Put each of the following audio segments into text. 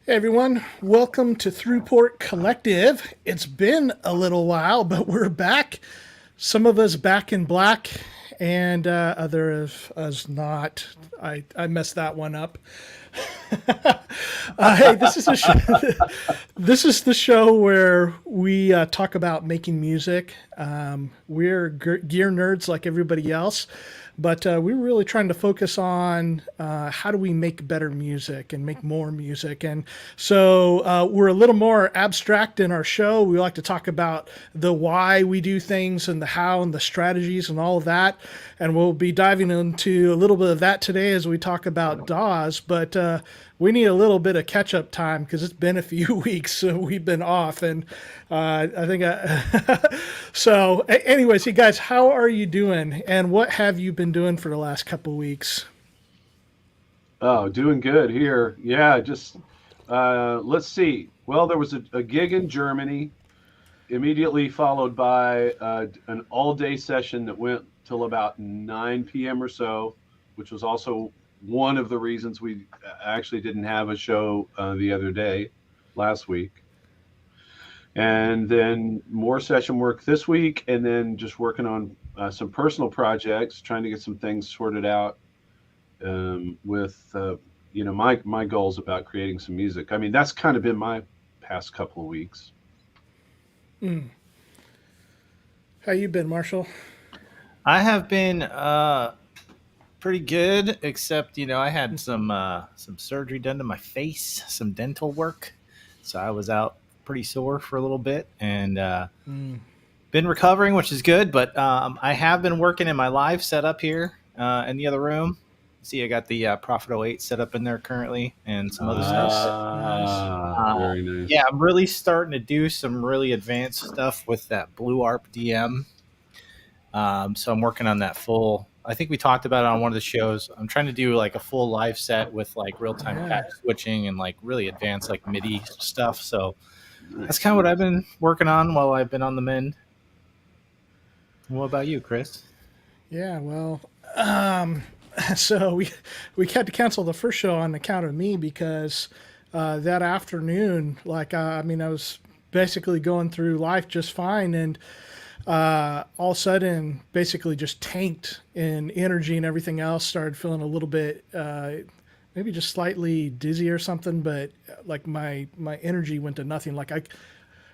Hey everyone, welcome to Thru Port Collective. It's been a little while, but we're back. Some of us back in black, and other of us not. I messed that one up. Hey, this is this is the show where we talk about making music. We're gear nerds like everybody else, but we're really trying to focus on how do we make better music and make more music. And so we're a little more abstract in our show. We like to talk about the why we do things and the how and the strategies and all of that. And we'll be diving into a little bit of that today as we talk about DAWS. But we need a little bit of catch-up time because it's been a few weeks, so we've been off. And I think so anyways, you guys, how are you doing, and what have you been doing for the last couple of weeks? Oh, doing good here. Yeah, just let's see. Well, there was a gig in Germany, immediately followed by an all-day session that went till about 9 p.m. or so, which was also one of the reasons we actually didn't have a show the other day, last week. And then more session work this week, and then just working on some personal projects, trying to get some things sorted out with my goals about creating some music. I mean, that's kind of been my past couple of weeks. Mm. How you been, Marshall? I have been pretty good, except I had some surgery done to my face, some dental work, so I was out pretty sore for a little bit, and been recovering, which is good. But I have been working in my live setup here in the other room. See, I got the Prophet 08 set up in there currently, and some other stuff. Very nice. Yeah, I'm really starting to do some really advanced stuff with that Blue ARP DM. So I'm working on that full. I think we talked about it on one of the shows. I'm trying to do like a full live set with like real-time patch switching and like really advanced like MIDI stuff. So that's kind of what I've been working on while I've been on the mend. What about you, Chris? Yeah, well, so we had to cancel the first show on account of me because that afternoon, I was basically going through life just fine, and all of a sudden, basically just tanked in energy and everything else. Started feeling a little bit, maybe just slightly dizzy or something, but like my energy went to nothing.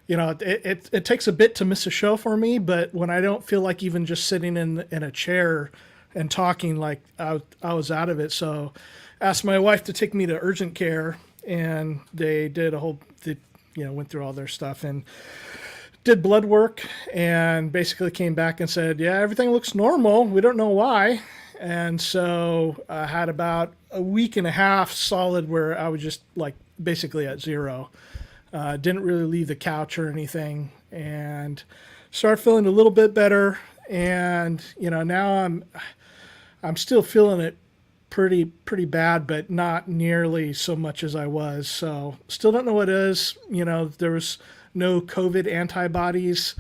It takes a bit to miss a show for me, but when I don't feel like even just sitting in a chair and talking, like I was out of it. So asked my wife to take me to urgent care, and they did went through all their stuff and did blood work, and basically came back and said, yeah, everything looks normal. We don't know why. And so I had about a week and a half solid where I was just like basically at zero. Didn't really leave the couch or anything, and started feeling a little bit better. And now I'm still feeling it pretty bad, but not nearly so much as I was. So still don't know what it is. There was no COVID antibodies,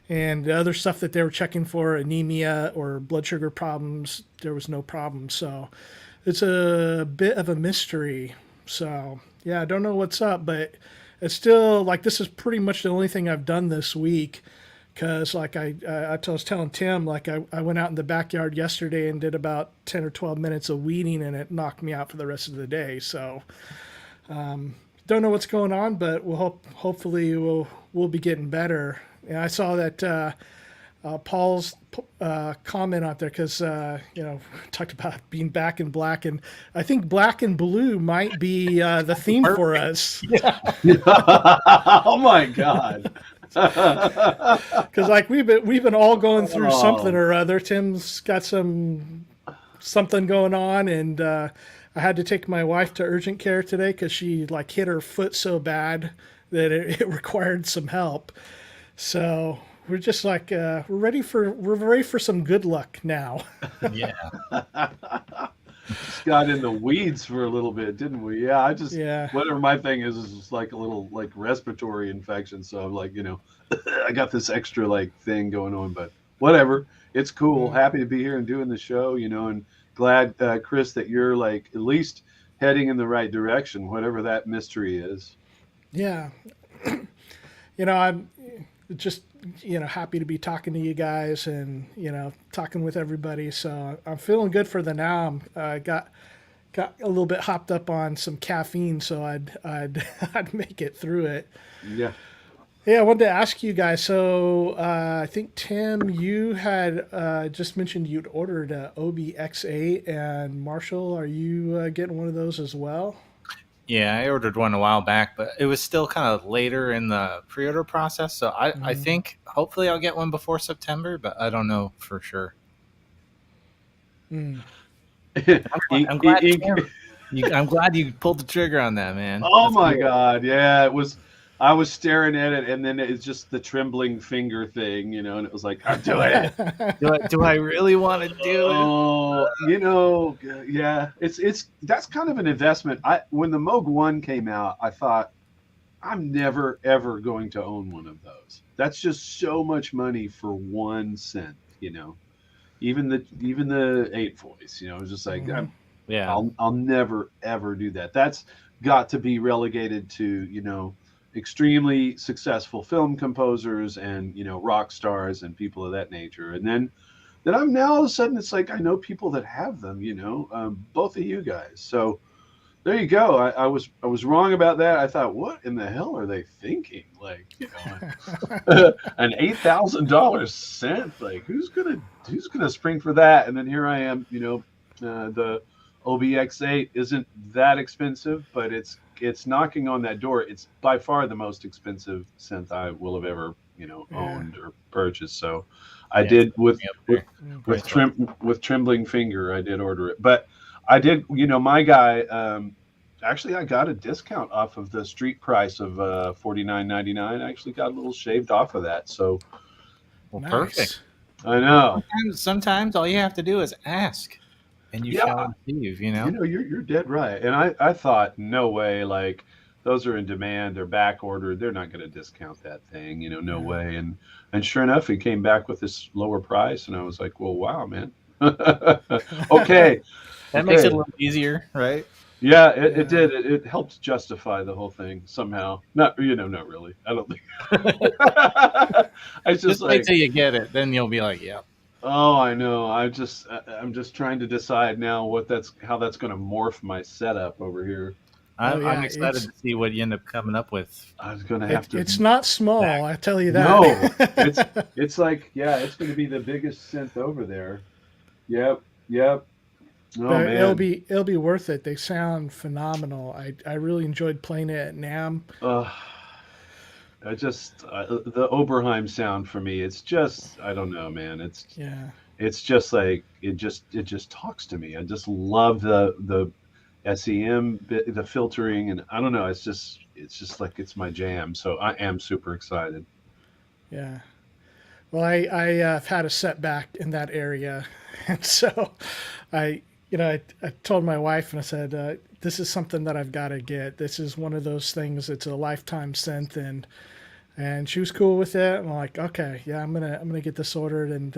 and the other stuff that they were checking for, anemia or blood sugar problems, there was no problem. So it's a bit of a mystery. So yeah, I don't know what's up, but it's still like this is pretty much the only thing I've done this week. Because like I was telling Tim, like I went out in the backyard yesterday and did about 10 or 12 minutes of weeding, and it knocked me out for the rest of the day. So don't know what's going on, but hopefully we'll be getting better. And I saw that Paul's comment out there because talked about being back in black, and I think black and blue might be the theme for us. Yeah. Oh my God. Because like we've been all going through something or other. Tim's got something going on, and I had to take my wife to urgent care today because she like hit her foot so bad that it required some help. So we're just like we're ready for some good luck now. Yeah. Just got in the weeds for a little bit, didn't we? Yeah, whatever my thing is just like a little like respiratory infection. So I'm like, I got this extra like thing going on, but whatever. It's cool. Happy to be here and doing the show, and glad, Chris, that you're like at least heading in the right direction, whatever that mystery is. Yeah. I'm just, happy to be talking to you guys and, talking with everybody. So I'm feeling good for the now. I got a little bit hopped up on some caffeine, so I'd make it through it. Yeah. Yeah, I wanted to ask you guys. So I think, Tim, you had just mentioned you'd ordered a OBX8, and Marshall, are you getting one of those as well? Yeah, I ordered one a while back, but it was still kind of later in the pre-order process. So I think hopefully I'll get one before September, but I don't know for sure. Mm. I'm glad you pulled the trigger on that, man. Oh That's my cool. God. Yeah, it was. I was staring at it, and then it's just the trembling finger thing, and it was like, I'm doing it. Do I really want to do it? Oh, yeah, that's kind of an investment. When the Moog 1 came out, I thought, I'm never ever going to own one of those. That's just so much money for 1 cent, Even the 8 voice, it was just like, I'll never ever do that. That's got to be relegated to, extremely successful film composers and, rock stars and people of that nature. And then I'm now all of a sudden, it's like, I know people that have them, both of you guys. So there you go. I was wrong about that. I thought, what in the hell are they thinking? Like, an $8,000 synth. Like, who's gonna spring for that? And then here I am. The OBX8 isn't that expensive, but it's knocking on that door. It's by far the most expensive synth I will have ever owned or purchased. So I did with trembling finger. I did order it, but I did, my guy, actually I got a discount off of the street price of $49.99. I actually got a little shaved off of that. So nice. Perfect. I know. Sometimes all you have to do is ask and you shall receive, you're dead right. And I thought, no way, like those are in demand, they're back ordered, they're not going to discount that thing, no way. And sure enough, it came back with this lower price, and I was like, well, wow, man. Okay. That makes it a little easier, right? Yeah, it did. It helped justify the whole thing somehow. Not really. I don't think. I just wait till you get it, then you'll be like, yeah. Oh, I know. I'm just trying to decide now how that's going to morph my setup over here. I'm excited to see what you end up coming up with. I was going to have to. It's not small, I tell you that. No, it's like, it's going to be the biggest synth over there. Yep. Oh, man. It'll be worth it. They sound phenomenal. I really enjoyed playing it at NAMM. The Oberheim sound for me, it's just, I don't know, man. It's just like, it just talks to me. I just love the SEM, the filtering, and I don't know, it's just like, it's my jam. So I am super excited. Yeah. Well, I've had a setback in that area. And so I told my wife, and I said, this is something that I've got to get. This is one of those things. It's a lifetime synth, and she was cool with it. And I'm like, okay, yeah, I'm gonna get this ordered. And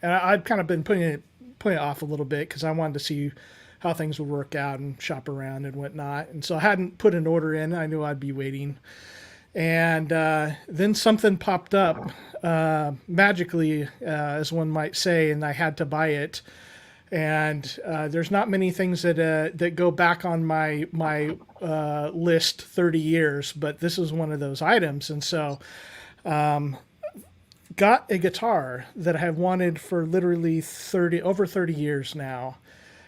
I'd kind of been putting it off a little bit because I wanted to see how things would work out and shop around and whatnot. And so I hadn't put an order in. I knew I'd be waiting. And then something popped up magically, as one might say, and I had to buy it. And there's not many things that go back on my list 30 years, but this is one of those items. And so got a guitar that I have wanted for literally over 30 years now.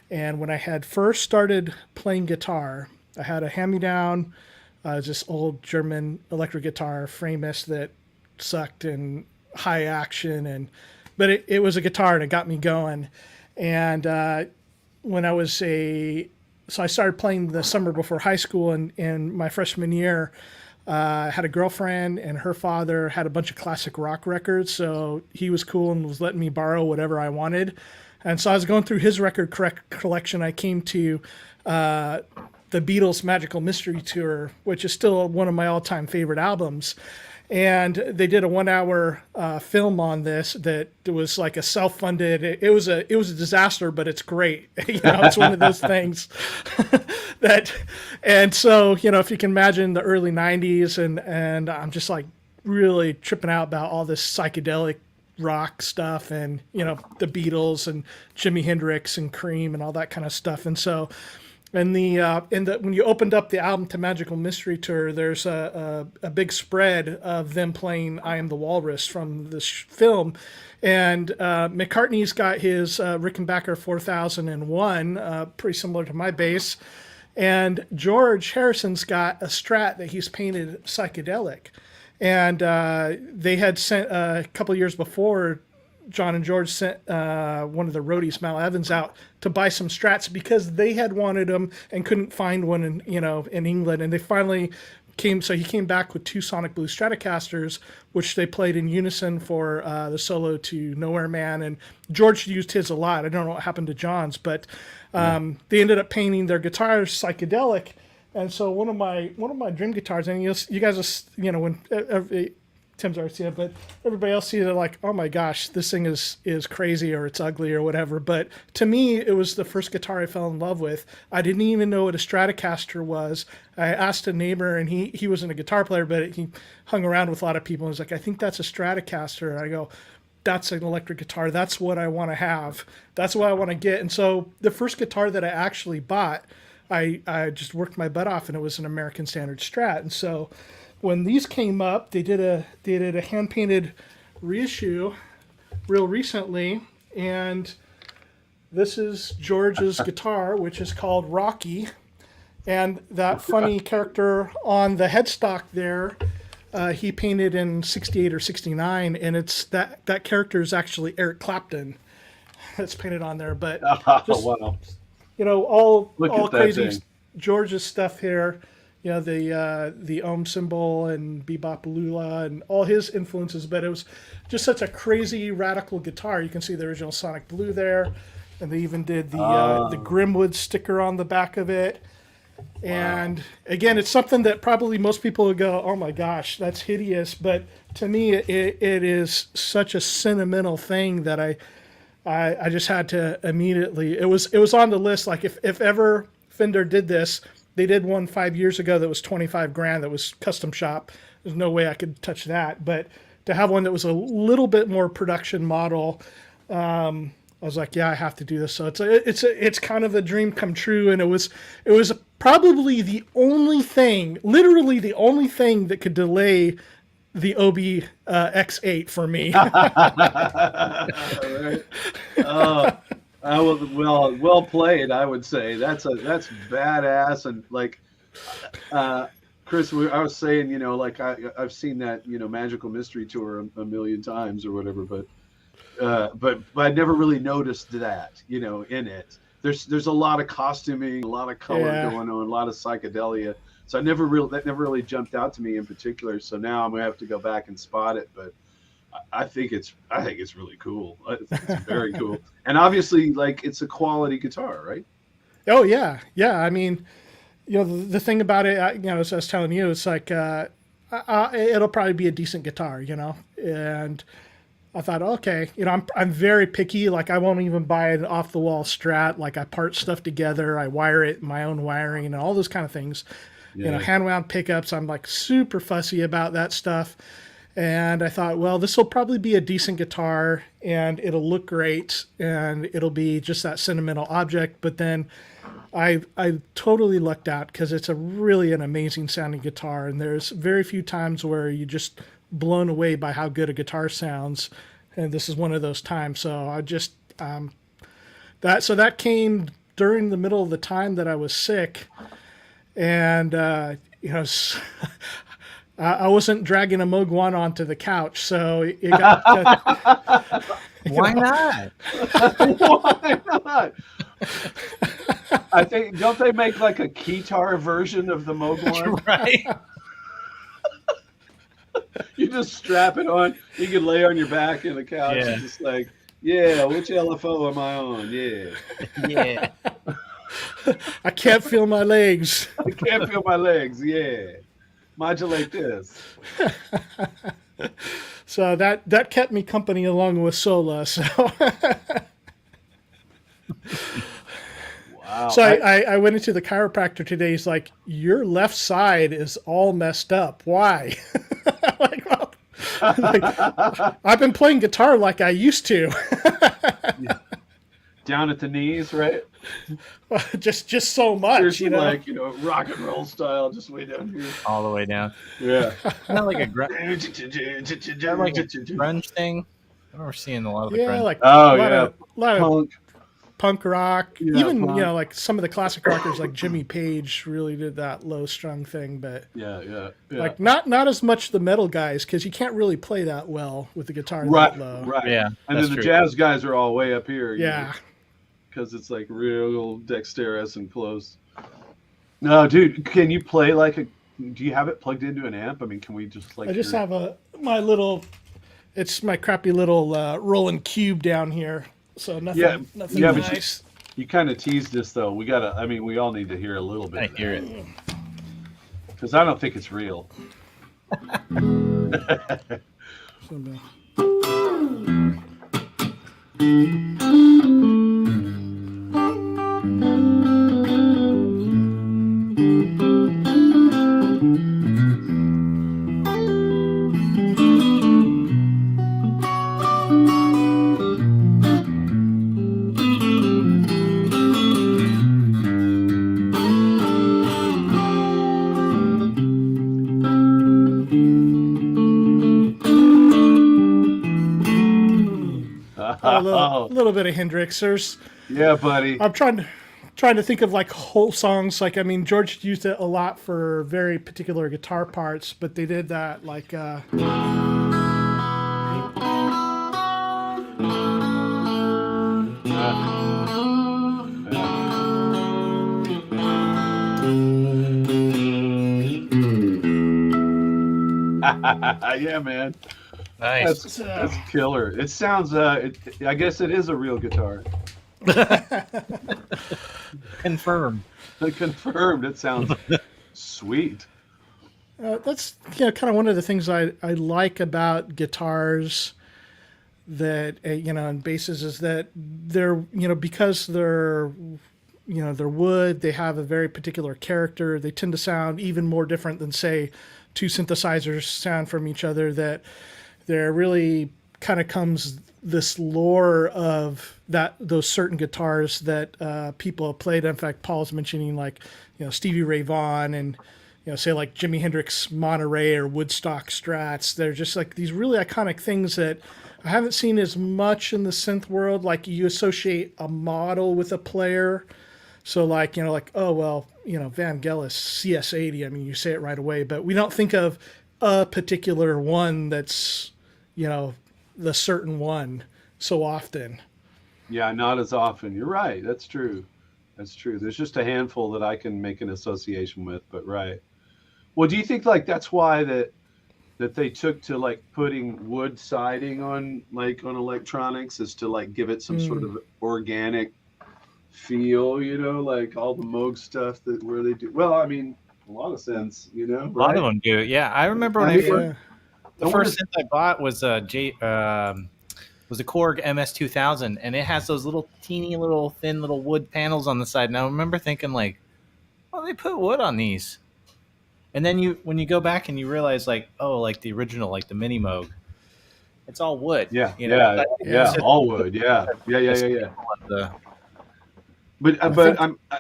And when I had first started playing guitar, I had a hand-me-down, this old German electric guitar, Framus, that sucked and high action, but it was a guitar and it got me going. And when I was so I started playing the summer before high school, and in my freshman year, I had a girlfriend, and her father had a bunch of classic rock records, so he was cool and was letting me borrow whatever I wanted. And so I was going through his record collection. I came to the Beatles' Magical Mystery Tour, which is still one of my all-time favorite albums. And they did a 1 hour film on this that was like a self-funded. It was a disaster, but it's great. It's one of those things that, and so if you can imagine the early '90s, and I'm just like really tripping out about all this psychedelic rock stuff, and the Beatles and Jimi Hendrix and Cream and all that kind of stuff, and so. And when you opened up the album to Magical Mystery Tour, there's a big spread of them playing "I Am the Walrus" from this film, and McCartney's got his Rickenbacker 4001, pretty similar to my bass, and George Harrison's got a Strat that he's painted psychedelic, and they had sent a couple years before. John and George sent one of the roadies, Mal Evans, out to buy some Strats because they had wanted them and couldn't find one in England. And they finally came. So he came back with 2 Sonic Blue Stratocasters, which they played in unison for the solo to Nowhere Man. And George used his a lot. I don't know what happened to John's, but they ended up painting their guitars psychedelic. And so one of my dream guitars, and you guys, when Tim's already seen it, but everybody else sees it like, oh my gosh, this thing is crazy, or it's ugly or whatever. But to me, it was the first guitar I fell in love with. I didn't even know what a Stratocaster was. I asked a neighbor, and he wasn't a guitar player, but he hung around with a lot of people. And was like, I think that's a Stratocaster. And I go, that's an electric guitar. That's what I want to have. That's what I want to get. And so the first guitar that I actually bought, I just worked my butt off, and it was an American Standard Strat. And so when these came up, they did a hand painted reissue real recently, and this is George's guitar, which is called Rocky, and that funny character on the headstock there, he painted in '68 or '69, and it's that character is actually Eric Clapton that's painted on there. But just, wow. all crazy thing. George's stuff here. The Ohm symbol and Bebop Lula and all his influences, but it was just such a crazy radical guitar. You can see the original Sonic Blue there, and they even did the Grimwood sticker on the back of it. And again, it's something that probably most people would go, oh my gosh, that's hideous. But to me, it is such a sentimental thing that I just had to immediately, it was on the list. Like if ever Fender did this, they did one 5 years ago that was $25,000. That was custom shop. There's no way I could touch that. But to have one that was a little bit more production model, I was like, yeah, I have to do this. So it's kind of a dream come true. And it was probably the only thing, literally the only thing that could delay the OB X8 for me. Right. Well played, I would say. That's badass. And like Chris, I was saying, I've seen that Magical Mystery Tour a million times or whatever, but I never really noticed that in it. There's a lot of costuming, a lot of color going on, a lot of psychedelia. So that never really jumped out to me in particular. So now I'm gonna have to go back and spot it, but I think it's really cool. It's very cool, and obviously, like, it's a quality guitar, right? Oh yeah. I mean, the thing about it, as I was telling you, it's like it'll probably be a decent guitar, And I thought, okay, I'm very picky. Like, I won't even buy an off the wall Strat. Like, I part stuff together, I wire it, my own wiring, and all those kind of things. Yeah. Hand wound pickups. I'm like super fussy about that stuff. And I thought, well, this will probably be a decent guitar, and it'll look great, and it'll be just that sentimental object. But then I totally lucked out, because it's really an amazing sounding guitar, and there's very few times where you just blown away by how good a guitar sounds, and this is one of those times. So I just that came during the middle of the time that I was sick, and I wasn't dragging a Moog One onto the couch, so it got. Why not? Why not? I think, don't they make like a keytar version of the Moog One? Right. You just strap it on. You can lay on your back in the couch and just like, yeah, which LFO am I on? Yeah. Yeah. I can't feel my legs. I can't feel my legs. Yeah. Modulate this. So that kept me company along with Sola. So Wow. so I went into the chiropractor today. He's like, your left side is all messed up. Why? Like, well, like, I've been playing guitar like I used to. Down at the knees, right? just so much, Seriously, you know. like, rock and roll style, just way down here. all the way down. Yeah. Isn't that like a grunge thing? I remember seeing a lot of the Yeah, grunge. like Oh, a lot yeah. of, lot of Punk. punk rock. Yeah, Even punk. like some of the classic rockers like Jimmy Page really did that low strung thing, but Yeah. like not as much the metal guys because you can't really play that well with the guitar Right, that low. right. Yeah, And that's then the true. jazz guys are all way up here. Yeah. Because it's like real dexterous and close. No, dude, can you play do you have it plugged into an amp? I mean, can we just like... I just have it's my crappy little rolling cube down here. So nothing but nice. You kind of teased this, though. We all need to hear a little bit. I hear it. Because I don't think it's real. A little bit of Hendrix. Yeah, buddy. I'm trying to think of like whole songs. Like, I mean, George used it a lot for very particular guitar parts, but they did that like yeah, man. Nice. That's killer. It sounds. I guess it is a real guitar. Confirmed. Confirmed. It sounds sweet. that's kind of one of the things I like about guitars that and basses is that they're because they're they're wood, they have a very particular character. They tend to sound even more different than say two synthesizers sound from each other. That there really kind of comes this lore of those certain guitars that people have played. In fact, Paul's mentioning like Stevie Ray Vaughan and say like Jimi Hendrix Monterey or Woodstock Strats. They're just like these really iconic things that I haven't seen as much in the synth world. Like you associate a model with a player. So like, oh, well, Van Gelis CS80. I mean, you say it right away, but we don't think of a particular one that's, the certain one so often. Yeah, not as often. You're right. That's true. That's true. There's just a handful that I can make an association with, but right. Well, do you think like that's why that they took to like putting wood siding on electronics is to like give it some sort of organic feel, like all the Moog stuff where they do. Well, I mean, a lot of sense, A lot of them do. Yeah, I remember when the first synth I bought was a Korg Ms2000, and it has those little teeny little thin little wood panels on the side. And I remember thinking like, well, they put wood on these. And then when you go back and you realize like, oh, like the original, like the mini Moog, it's all wood. Yeah, Yeah. all wood. Yeah. But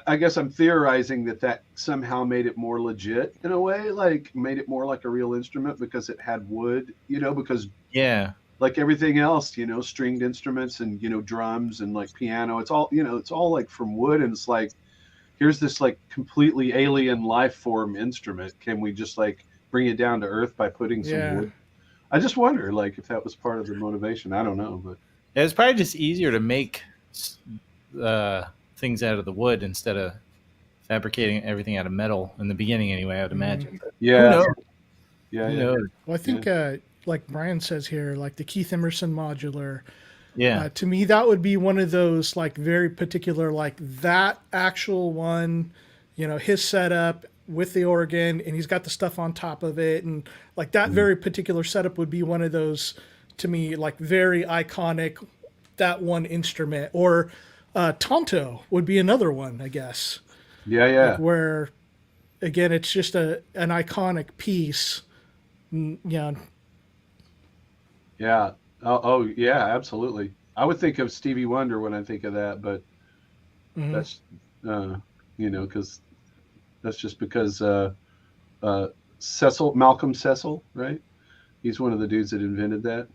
I guess I'm theorizing that somehow made it more legit in a way, like made it more like a real instrument because it had wood, because like everything else, stringed instruments and drums and like piano, it's all it's all like from wood, and it's like here's this like completely alien life form instrument. Can we just like bring it down to earth by putting some wood? I just wonder like if that was part of the motivation. I don't know, but it's probably just easier to make things out of the wood instead of fabricating everything out of metal in the beginning anyway, I would imagine. But yeah. who knows? Yeah. Who knows? Well, I think like Brian says here, like the Keith Emerson Modular, to me that would be one of those like very particular, like that actual one his setup with the organ, and he's got the stuff on top of it, and like that very particular setup would be one of those, to me, like very iconic, that one instrument. Or Tonto would be another one, I guess. Yeah. Like where, again, it's just an iconic piece. Yeah. Yeah. Oh, yeah, absolutely. I would think of Stevie Wonder when I think of that, but that's, because that's just because Malcolm Cecil, right? He's one of the dudes that invented that.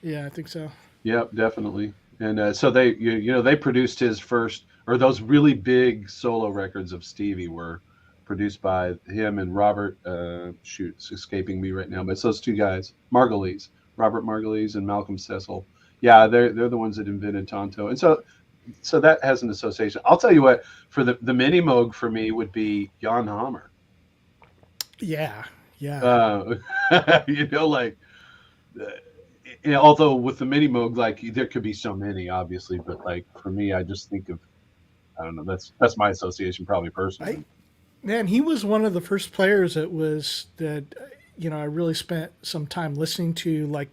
Yeah, I think so. Yep, definitely. And so they, they produced his first, or those really big solo records of Stevie were produced by him and Robert. It's escaping me right now, but it's those two guys, Robert Margulies and Malcolm Cecil. Yeah, they're the ones that invented Tonto, and so that has an association. I'll tell you what, for the mini Moog for me would be Jan Hammer. Yeah. Although with the mini Moog, like there could be so many, obviously, but like for me, I just think of, I don't know. That's my association, probably personally. Man, he was one of the first players that I really spent some time listening to. Like,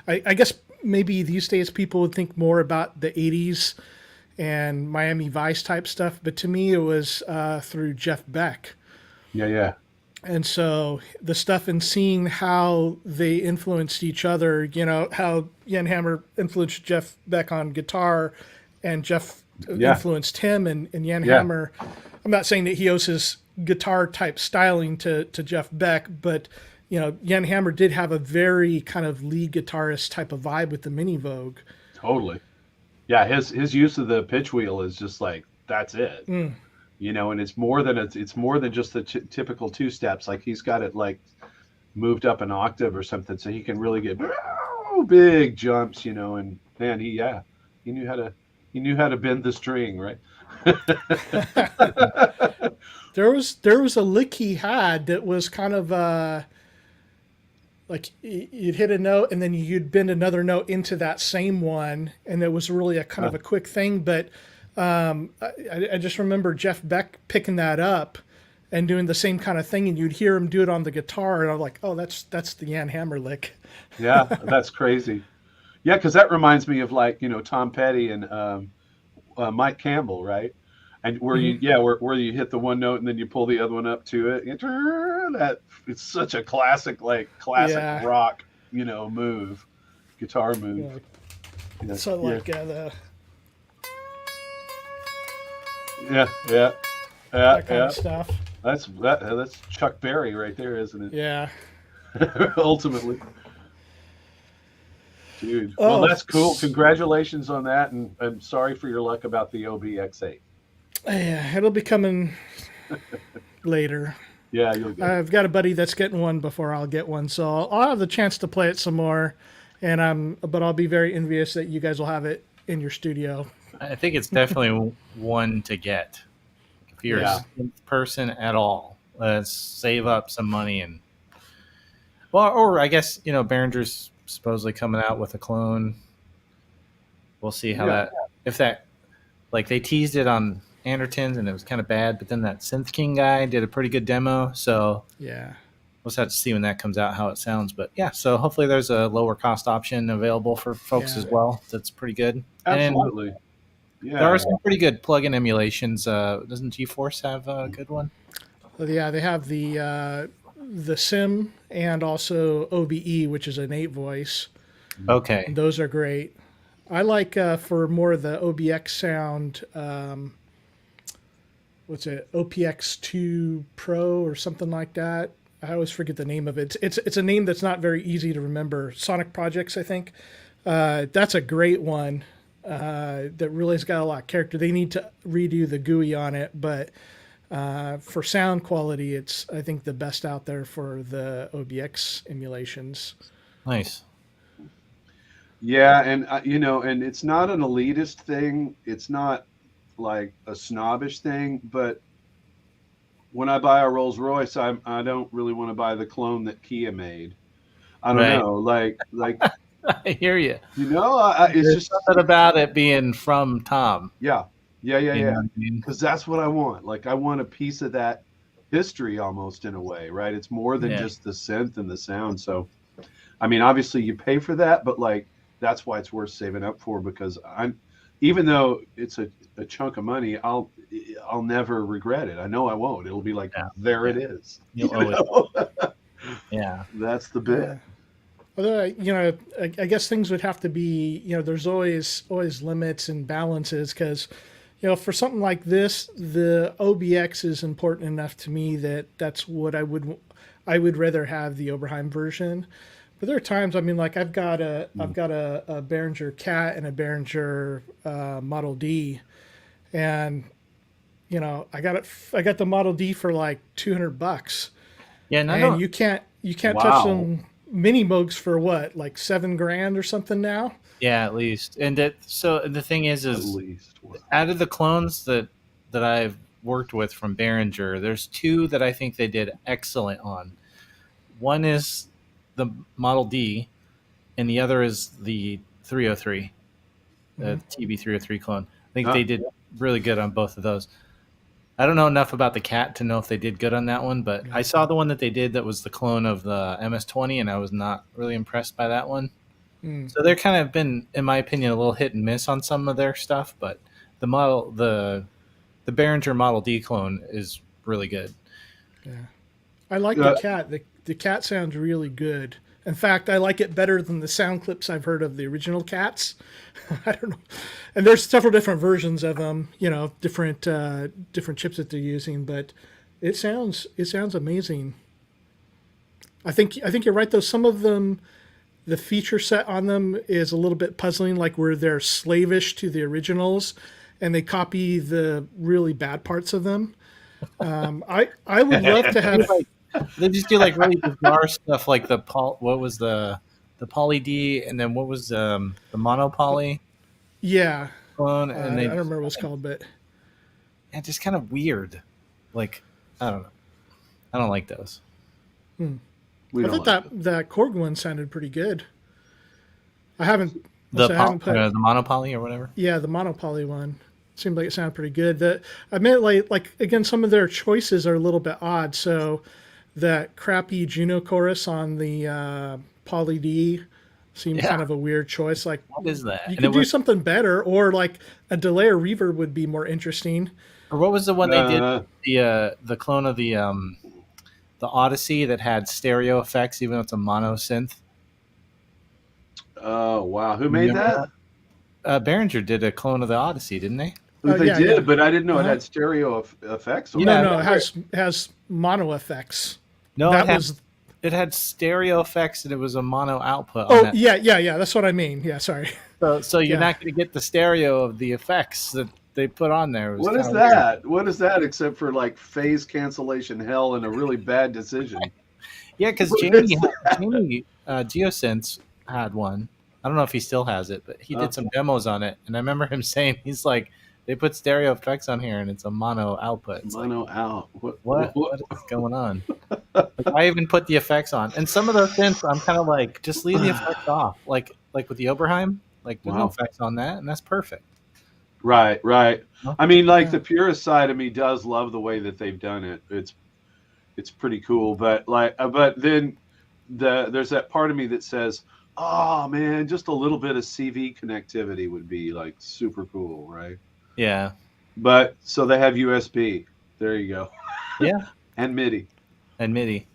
I guess maybe these days people would think more about the '80s and Miami Vice type stuff, but to me it was through Jeff Beck. Yeah. And so the stuff and seeing how they influenced each other, how Jan Hammer influenced Jeff Beck on guitar, and Jeff influenced him, and Jan Hammer. I'm not saying that he owes his guitar type styling to Jeff Beck, but Jan Hammer did have a very kind of lead guitarist type of vibe with the Mini Vogue. Totally. Yeah, his use of the pitch wheel is just like, that's it. And it's more than just the typical two steps. Like he's got it like moved up an octave or something, so he can really get big jumps. And man, he knew how to bend the string, right? There was a lick he had that was kind of like you'd hit a note and then you'd bend another note into that same one, and it was really a kind of a quick thing. But I just remember Jeff Beck picking that up and doing the same kind of thing, and you'd hear him do it on the guitar, and I'm like, oh, that's the Jan Hammer lick. Yeah, that's crazy. Yeah, because that reminds me of like Tom Petty and Mike Campbell, right? And where where you hit the one note and then you pull the other one up to it. That it's such a classic rock, move, guitar move. So like the that kind of stuff. That's Chuck Berry right there, isn't it? Yeah. Ultimately. Dude. Well, that's cool. Congratulations on that, and I'm sorry for your luck about the OBX8. Yeah, it'll be coming later. Yeah, you'll get it. I've got a buddy that's getting one before I'll get one, so I'll have the chance to play it some more. But I'll be very envious that you guys will have it in your studio. I think it's definitely one to get. If you're a synth person at all, let's save up some money or I guess Behringer's supposedly coming out with a clone. We'll see how if like they teased it on Anderton's and it was kind of bad, but then that Synth King guy did a pretty good demo. So yeah, we'll just have to see when that comes out how it sounds. But yeah, so hopefully there's a lower cost option available for folks as well. That's pretty good. Absolutely. And there are some pretty good plug-in emulations. Doesn't GeForce have a good one? Yeah, they have the Sim and also OBE, which is an 8-voice. Okay. And those are great. I like for more of the OBX sound, what's it, OPX2 Pro or something like that. I always forget the name of it. It's a name that's not very easy to remember. Sonic Projects, I think. That's a great one that really has got a lot of character. They need to redo the GUI on it, but for sound quality, it's, I think, the best out there for the OBX emulations. Nice. Yeah, and and it's not an elitist thing. It's not like a snobbish thing, but when I buy a Rolls Royce, I don't really want to buy the clone that Kia made. I don't know, like I hear you. It's just something about it being from Tom. Yeah, Yeah, yeah, You know yeah. what I mean? Because that's what I want. Like, I want a piece of that history almost in a way, right? It's more than Yeah. just the synth and the sound. So, I mean, obviously you pay for that, but like that's why it's worth saving up for because I'm, even though it's a chunk of money, I'll never regret it. I know I won't. It'll be like Yeah. there it Yeah. is. You'll You owe it. know? Yeah. That's the bit. Yeah. Although, I guess things would have to be, there's always limits and balances because, for something like this, the OBX is important enough to me that that's what I would rather have the Oberheim version. But there are times, I mean, like I've got a Behringer Cat and a Behringer Model D, and I got the Model D for like $200, Yeah. No. and you can't touch Wow. them mini Moogs for what, like $7,000 or something now. Yeah, at least. And so the thing is At least. out of the clones that I've worked with from Behringer, there's two that I think they did excellent on. One is the Model D, and the other is the 303, the TB303 clone. I think they did really good on both of those. I don't know enough about the Cat to know if they did good on that one, but I saw the one that they did that was the clone of the MS-20, and I was not really impressed by that one. So they're kind of been, in my opinion, a little hit and miss on some of their stuff, but the Behringer Model D clone is really good. Yeah, I like the Cat. The Cat sounds really good. In fact, I like it better than the sound clips I've heard of the original Cats. I don't know. And there's several different versions of them, different chips that they're using, but it sounds amazing. I think you're right though. Some of them, the feature set on them is a little bit puzzling, like where they're slavish to the originals and they copy the really bad parts of them. I would love to have. They just do like really bizarre stuff, like what was the Poly D, and then what was the Mono Poly? Yeah, clone, and I don't remember what it's called, but yeah, just kind of weird. Like, I don't know. I don't like those. I thought that Korg one sounded pretty good. I haven't the Mono Poly or whatever. Yeah, the Mono Poly one seemed like it sounded pretty good. Admittedly, like again, some of their choices are a little bit odd. So that crappy Juno chorus on the Poly D seemed kind of a weird choice. Like, what is that? You could do something better, or like a delay or reverb would be more interesting. Or what was the one they did? The clone of the Odyssey that had stereo effects, even though it's a mono synth. Oh wow! Who made that? Behringer did a clone of the Odyssey, didn't they? They did, but I didn't know it had stereo effects. No, it has mono effects. No, it had stereo effects, and it was a mono output. Yeah. That's what I mean. Yeah, sorry. So you're not going to get the stereo of the effects that they put on there. What is that? Weird. What is that except for like phase cancellation hell and a really bad decision? Yeah, because Jamie Geosynths had one. I don't know if he still has it, but he did some demos on it, and I remember him saying, he's like, they put stereo effects on here, and it's a mono output. It's mono out. What is going on? Like, I even put the effects on, and some of those synths, I'm kind of like, just leave the effects off. Like with the Oberheim, like there's no effects on that, and that's perfect. Right. I mean, like the purist side of me does love the way that they've done it. It's pretty cool, but then there's that part of me that says, oh man, just a little bit of CV connectivity would be like super cool, right? Yeah. But so they have USB. There you go. Yeah. And MIDI.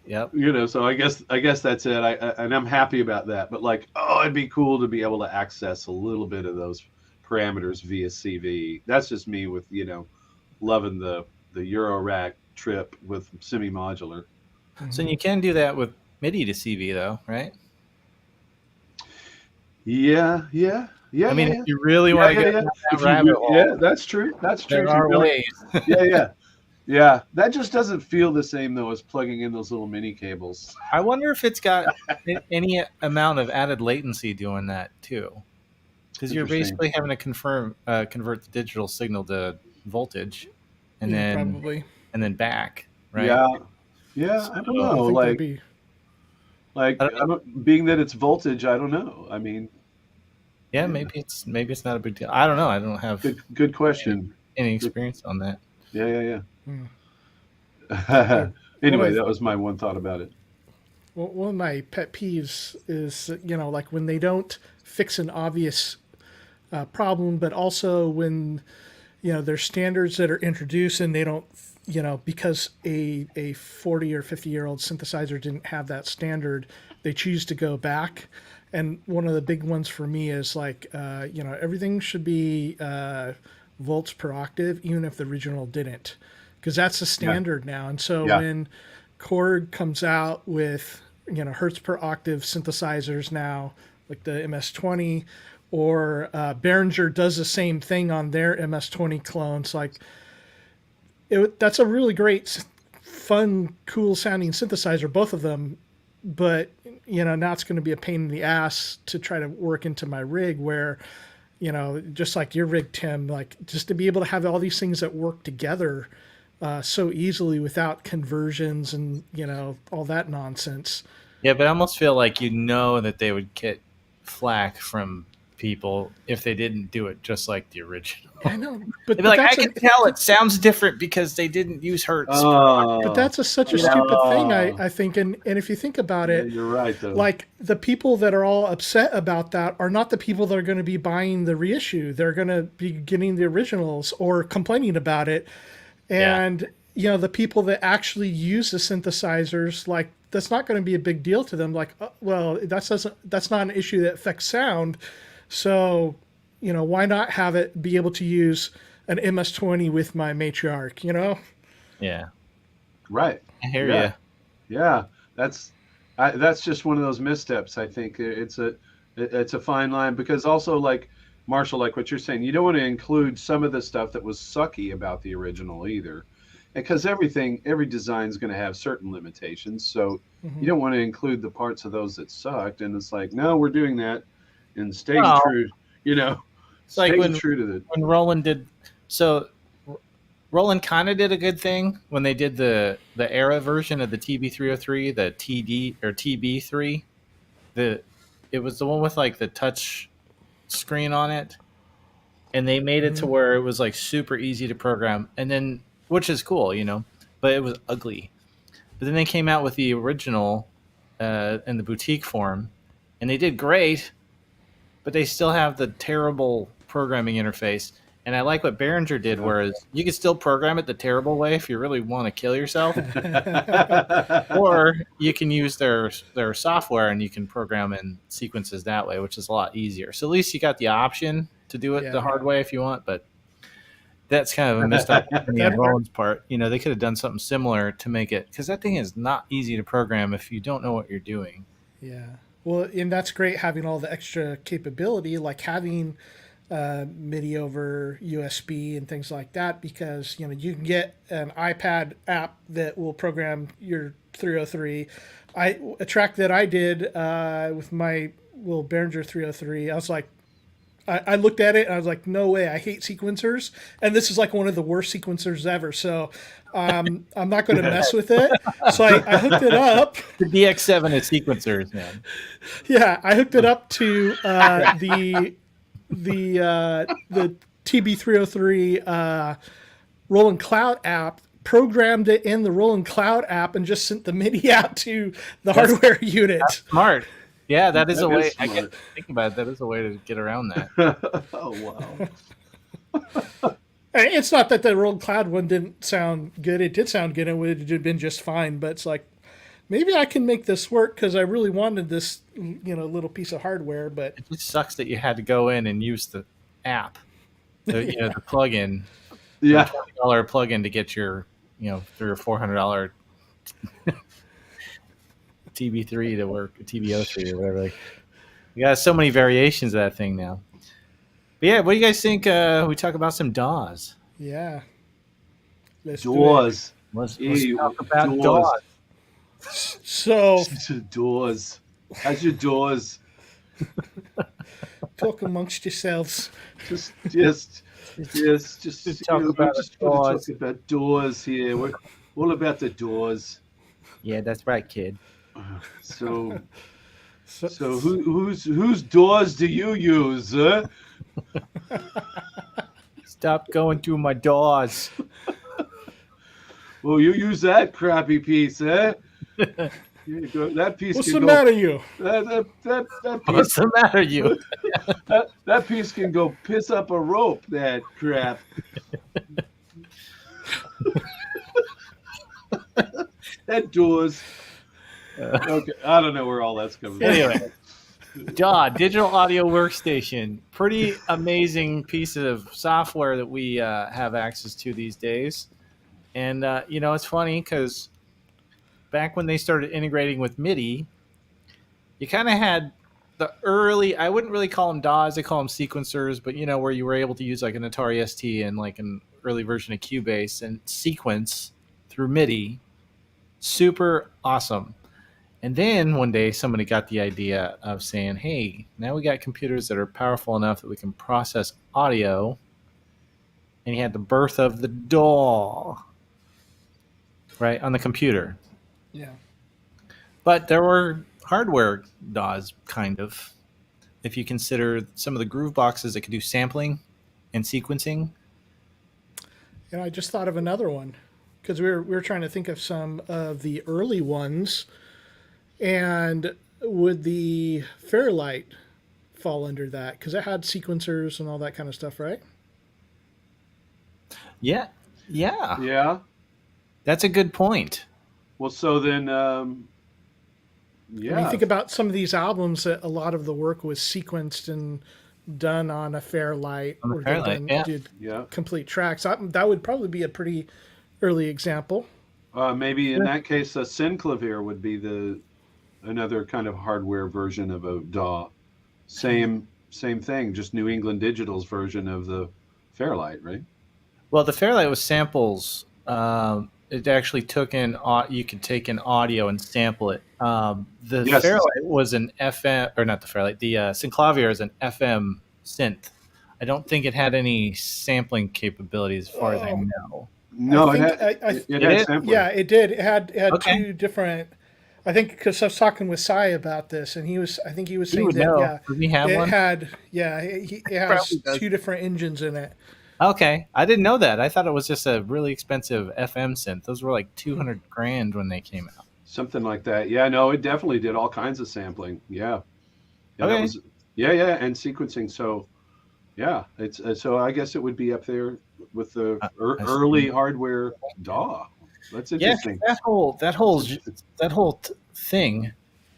Yep. So I guess that's it. And I'm happy about that. But like, it'd be cool to be able to access a little bit of those parameters via CV. That's just me with loving the Eurorack trip with semi-modular. So you can do that with MIDI to CV though, right? Yeah. I mean, if you really want to get that rabbit hole, yeah, that's true. There are ways. Yeah. That just doesn't feel the same though as plugging in those little mini cables. I wonder if it's got any amount of added latency doing that too, because you're basically having to convert the digital signal to voltage, and then back, right? Yeah. I don't know. Being that it's voltage, I don't know. I mean. Yeah, maybe it's not a big deal. I don't know. I don't have good question. any experience on that. Yeah. Hmm. Anyway, that was my one thought about it. Well, one of my pet peeves is, like when they don't fix an obvious problem, but also when, there's standards that are introduced and they don't, because a 40 or 50-year-old synthesizer didn't have that standard, they choose to go back. And one of the big ones for me is like, everything should be volts per octave, even if the original didn't, because that's the standard now. And so when Korg comes out with, hertz per octave synthesizers now, like the MS-20, or Behringer does the same thing on their MS-20 clones, like that's a really great, fun, cool sounding synthesizer, both of them. But, now it's going to be a pain in the ass to try to work into my rig where, just like your rig, Tim, like just to be able to have all these things that work together so easily without conversions and, all that nonsense. Yeah, but I almost feel like that they would get flack from people if they didn't do it just like the original. I know, but they'd be like, I can tell it sounds different because they didn't use hertz. But that's such a stupid thing, I think. And if you think about it, you're right, though. Like the people that are all upset about that are not the people that are going to be buying the reissue. They're going to be getting the originals or complaining about it. And, the people that actually use the synthesizers, like that's not going to be a big deal to them. Like, well, that's not an issue that affects sound. So, why not have it be able to use an MS-20 with my matriarch, Yeah. Right. I hear you. Yeah. That's just one of those missteps. I think it's a fine line, because also, like Marshall, like what you're saying, you don't want to include some of the stuff that was sucky about the original either, because every design is going to have certain limitations. So you don't want to include the parts of those that sucked. And it's like, no, we're doing that and staying true, It's like when Roland did. So Roland kind of did a good thing when they did the era version of the TB303, the TD or TB3. It was the one with like the touch screen on it, and they made it to where it was like super easy to program, and then which is cool, but it was ugly. But then they came out with the original in the boutique form, and they did great, but they still have the terrible programming interface. And I like what Behringer did, whereas you can still program it the terrible way if you really want to kill yourself, or you can use their software and you can program in sequences that way, which is a lot easier. So at least you got the option to do it the hard way if you want, but that's kind of a missed opportunity on Roland's part. They could have done something similar to make it, because that thing is not easy to program if you don't know what you're doing. Yeah. Well, and that's great having all the extra capability, like having MIDI over USB and things like that, because you can get an iPad app that will program your 303. A track that I did with my little Behringer 303, I was like, I looked at it and I was like, no way, I hate sequencers, and this is like one of the worst sequencers ever. So I'm not going to mess with it. So I hooked it up. The DX7 is sequencers, man. Yeah, I hooked it up to the TB303 Roland Cloud app, programmed it in the Roland Cloud app, and just sent the MIDI out to the hardware unit. That's smart. Yeah, that is a way. I can think about it. That is a way to get around that. Oh, wow. It's not that the Roland Cloud one didn't sound good. It did sound good. It would have been just fine. But it's like, maybe I can make this work because I really wanted this, little piece of hardware. But it just sucks that you had to go in and use the app, the plugin, $20 plugin to get your, $300 or $400 TB3 to work, TB03 or whatever. Like, you got so many variations of that thing now. But yeah, what do you guys think? We talk about some DAWs. Yeah. DAWs. Let's talk about DAWs. So DAWs. How's your DAWs? Talk amongst yourselves. Just talk about DAWs. Talk about DAWs here. We're all about the DAWs. Yeah, that's right, kid. So whose DAWs do you use? Stop going through my DAWS. Well, you use that crappy piece, eh? That piece What's can the go. matter, you? That What's piece. the matter, you? That piece can go piss up a rope. That crap. That does. Okay, I don't know where all that's coming from. Anyway, DAW, Digital Audio Workstation. Pretty amazing piece of software that we have access to these days. And, it's funny because back when they started integrating with MIDI, you kind of had the early, I wouldn't really call them DAWs, they call them sequencers, but, where you were able to use like an Atari ST and like an early version of Cubase and sequence through MIDI. Super awesome. And then one day somebody got the idea of saying, hey, now we got computers that are powerful enough that we can process audio. And you had the birth of the DAW, right, on the computer. Yeah. But there were hardware DAWs, kind of, if you consider some of the groove boxes that could do sampling and sequencing. And I just thought of another one because we were trying to think of some of the early ones. And would the Fairlight fall under that? Because it had sequencers and all that kind of stuff, right? Yeah. Yeah. That's a good point. Well, so then, yeah. I mean, think about some of these albums that a lot of the work was sequenced and done on a Fairlight, or they did complete tracks. That would probably be a pretty early example. Maybe in that case, a Synclavier would be another kind of hardware version of a DAW. Same thing, just New England Digital's version of the Fairlight, right? Well, the Fairlight was samples. It actually took in, you could take in audio and sample it. The Fairlight was an FM, or not the Fairlight, the Synclavier is an FM synth. I don't think it had any sampling capabilities as far as I know. No, it had sampling. Yeah, it did. It had two different. I think because I was talking with Cy about this, and I think he was saying that Does he have one? It has two different engines in it. Okay, I didn't know that. I thought it was just a really expensive FM synth. Those were like $200,000 when they came out. Something like that. Yeah, no, it definitely did all kinds of sampling. Yeah. Okay. That was, and sequencing. So, yeah, it's so I guess it would be up there with the early hardware DAW. That's interesting. Yeah, that whole thing,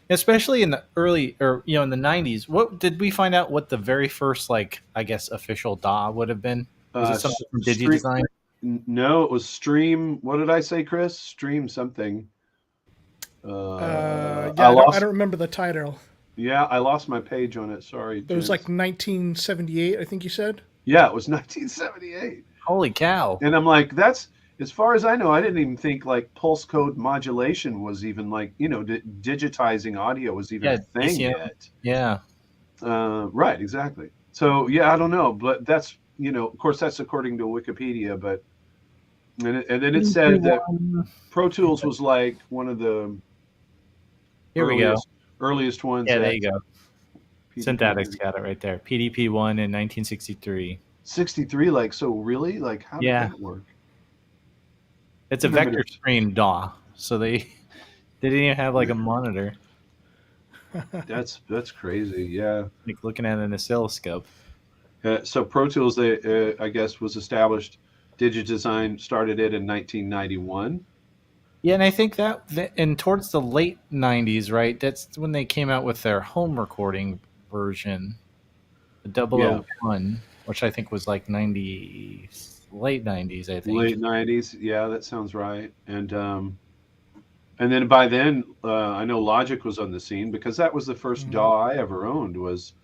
especially in the early in the 90s. What did we find out? What the very first official DAW would have been? Was it something from DigiDesign? No, it was Stream. What did I say, Chris? Stream something. I don't remember the title. Yeah, I lost my page on it. Sorry. It was like 1978, I think you said. Yeah, it was 1978. Holy cow! And I'm like, that's as far as I know. I didn't even think like pulse code modulation was even like digitizing audio was even a thing yet. Yeah. Right. Exactly. So yeah, I don't know, but that's of course that's according to Wikipedia, but and then it said that Pro Tools was like one of the earliest ones. Yeah, there you go. Synthetics got it right there. PDP-1 in 1963. 63, like, so really? Like, how did that work? It's a vector stream DAW, so they didn't even have like a monitor. That's crazy, yeah. Like looking at an oscilloscope. So Pro Tools, I guess, was established. DigiDesign started it in 1991. Yeah, and I think and towards the late 90s, right? That's when they came out with their home recording version, the 001, which I think was like late 90s, I think. Late 90s, yeah, that sounds right. And then by then, I know Logic was on the scene because that was the first DAW I ever owned was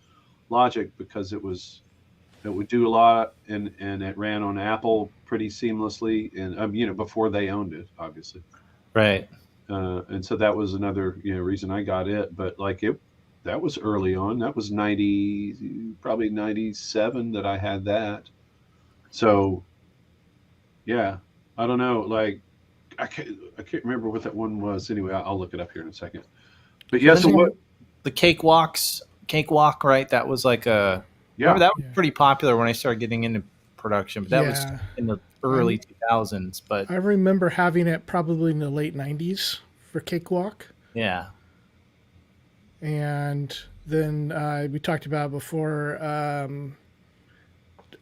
Logic because it would do a lot and it ran on Apple pretty seamlessly and before they owned it, obviously. Right. And so that was another reason I got it, but that was early on. That was probably 97 that I had that. So yeah, I don't know. Like I can't remember what that one was. Anyway, I'll look it up here in a second. But yeah, so what the Cakewalk, right? That was like remember that was pretty popular when I started getting into production, but that was Yeah. in the early 2000s. But I remember having it probably in the late 90s for Cakewalk. yeah, And then we talked about before,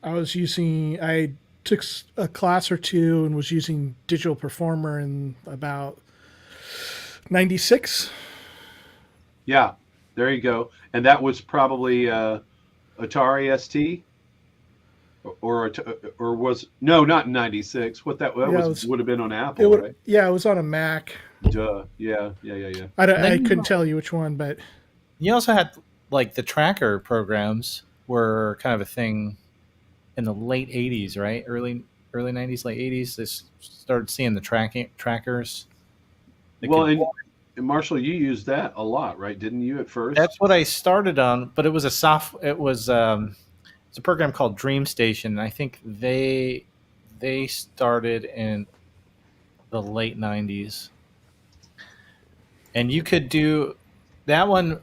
I took a class or two and was using Digital Performer in about 96. Yeah, there you go. And that was probably Atari ST, or was no, not in '96. What that Yeah, would have been on Apple, right? Yeah, it was on a Mac. Duh. Yeah. I couldn't tell you which one, but you also had like the tracker programs were kind of a thing in the late 80s, right? Early 90s, late 80s. They started seeing the trackers. Well, and Marshall, you used that a lot, right? Didn't you at first? That's what I started on, but it was it's a program called DreamStation, and I think they started in the late 90s. And you could do that one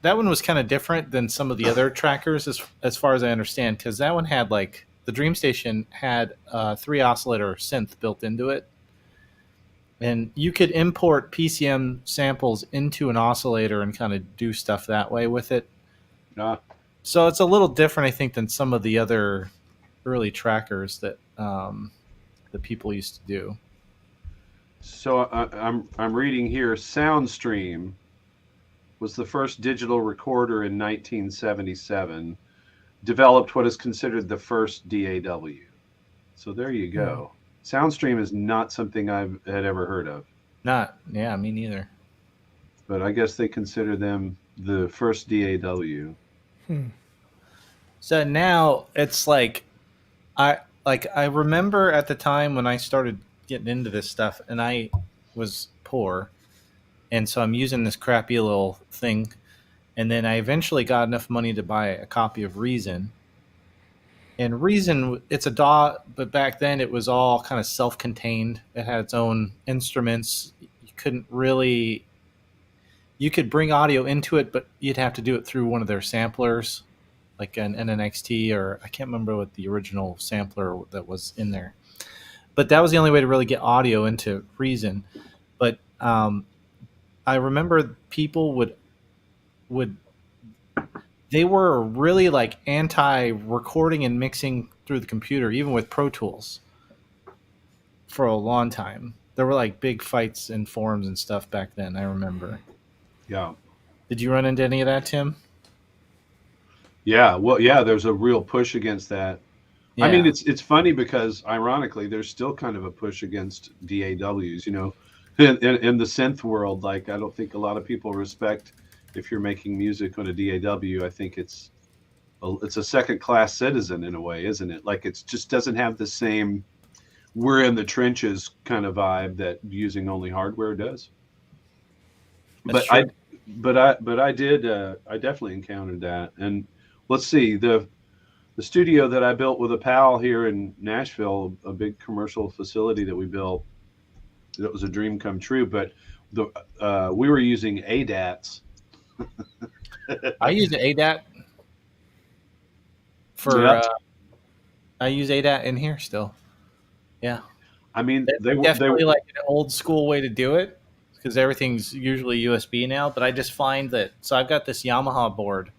was kind of different than some of the other trackers as far as I understand, because that one had like the DreamStation had a 3 oscillator synth built into it. And you could import PCM samples into an oscillator and kind of do stuff that way with it. So it's a little different, I think, than some of the other early trackers that people used to do. So I'm reading here. SoundStream was the first digital recorder in 1977. Developed what is considered the first DAW. So there you go. SoundStream is not something I had ever heard of. Yeah, me neither. But I guess they consider them the first DAW. So now it's like I remember at the time when I started getting into this stuff, and I was poor, and so I'm using this crappy little thing, and then I eventually got enough money to buy a copy of Reason. And Reason, it's a DAW, but back then it was all kind of self-contained. It had its own instruments. You could bring audio into it, but you'd have to do it through one of their samplers, like an NNXT, or I can't remember what the original sampler that was in there. But that was the only way to really get audio into Reason. But I remember people would they were really like anti-recording and mixing through the computer, even with Pro Tools, for a long time. There were like big fights in forums and stuff back then, I remember. Yeah. Did you run into any of that, Tim? Yeah. Well, yeah, there's a real push against that. Yeah. I mean, it's funny because ironically, there's still kind of a push against DAWs, you know, in the synth world. Like, I don't think a lot of people respect if you're making music on a DAW. I think it's a second-class citizen in a way, isn't it? Like, it just doesn't have the same we're in the trenches kind of vibe that using only hardware does. But I definitely encountered that. And let's see, the studio that I built with a pal here in Nashville, a big commercial facility that we built, that was a dream come true. But we were using ADATs. I use an ADAT for. I use ADAT in here still. Yeah, I mean, they definitely like an old school way to do it because everything's usually USB now. But I just find that I've got this Yamaha board,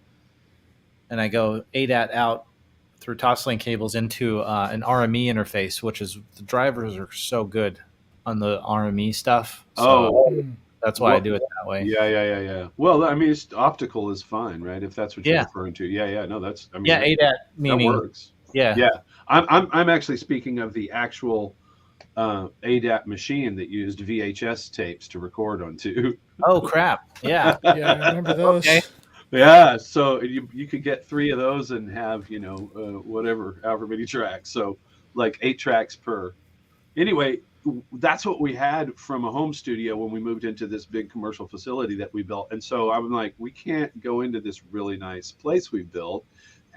and I go ADAT out through Toslink cables into an RME interface, which is the drivers are so good on the RME stuff. So that's why I do it that way. Yeah. Well, I mean, optical is fine, right? If that's what you're referring to. Yeah. No, that's. I mean, ADAT meaning that works. Yeah. I'm actually speaking of the actual ADAT machine that used VHS tapes to record onto. Oh crap! Yeah. Yeah, I remember those. Okay. Yeah, so you could get 3 of those and have however many tracks. So like 8 tracks per. Anyway, that's what we had from a home studio when we moved into this big commercial facility that we built. And so I'm like, we can't go into this really nice place we built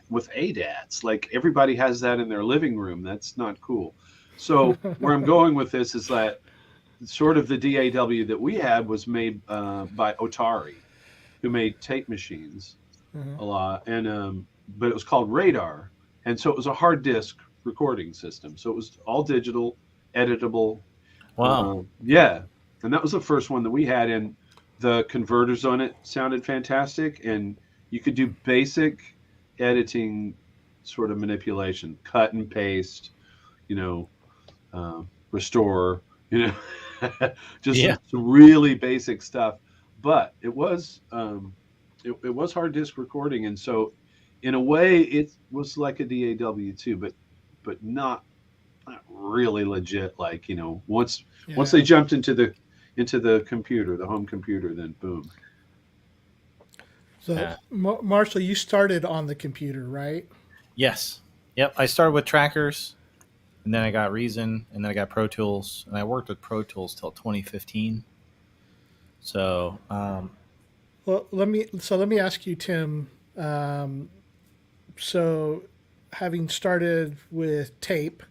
with ADATs. Like everybody has that in their living room. That's not cool. So where I'm going with this is that sort of the DAW that we had was made by Atari, who made tape machines a lot. And but it was called Radar. And so it was a hard disk recording system. So it was all digital, editable. Wow. Yeah. And that was the first one that we had, and the converters on it sounded fantastic. And you could do basic editing sort of manipulation, cut and paste, restore, just some really basic stuff. But it was it was hard disk recording, and so in a way it was like a DAW too, but not really legit. Like once they jumped into the computer, the home computer, then boom. So Marshall, you started on the computer, right? Yes. Yep. I started with trackers, and then I got Reason, and then I got Pro Tools, and I worked with Pro Tools till 2015. So, well, let me ask you, Tim. So, having started with tape,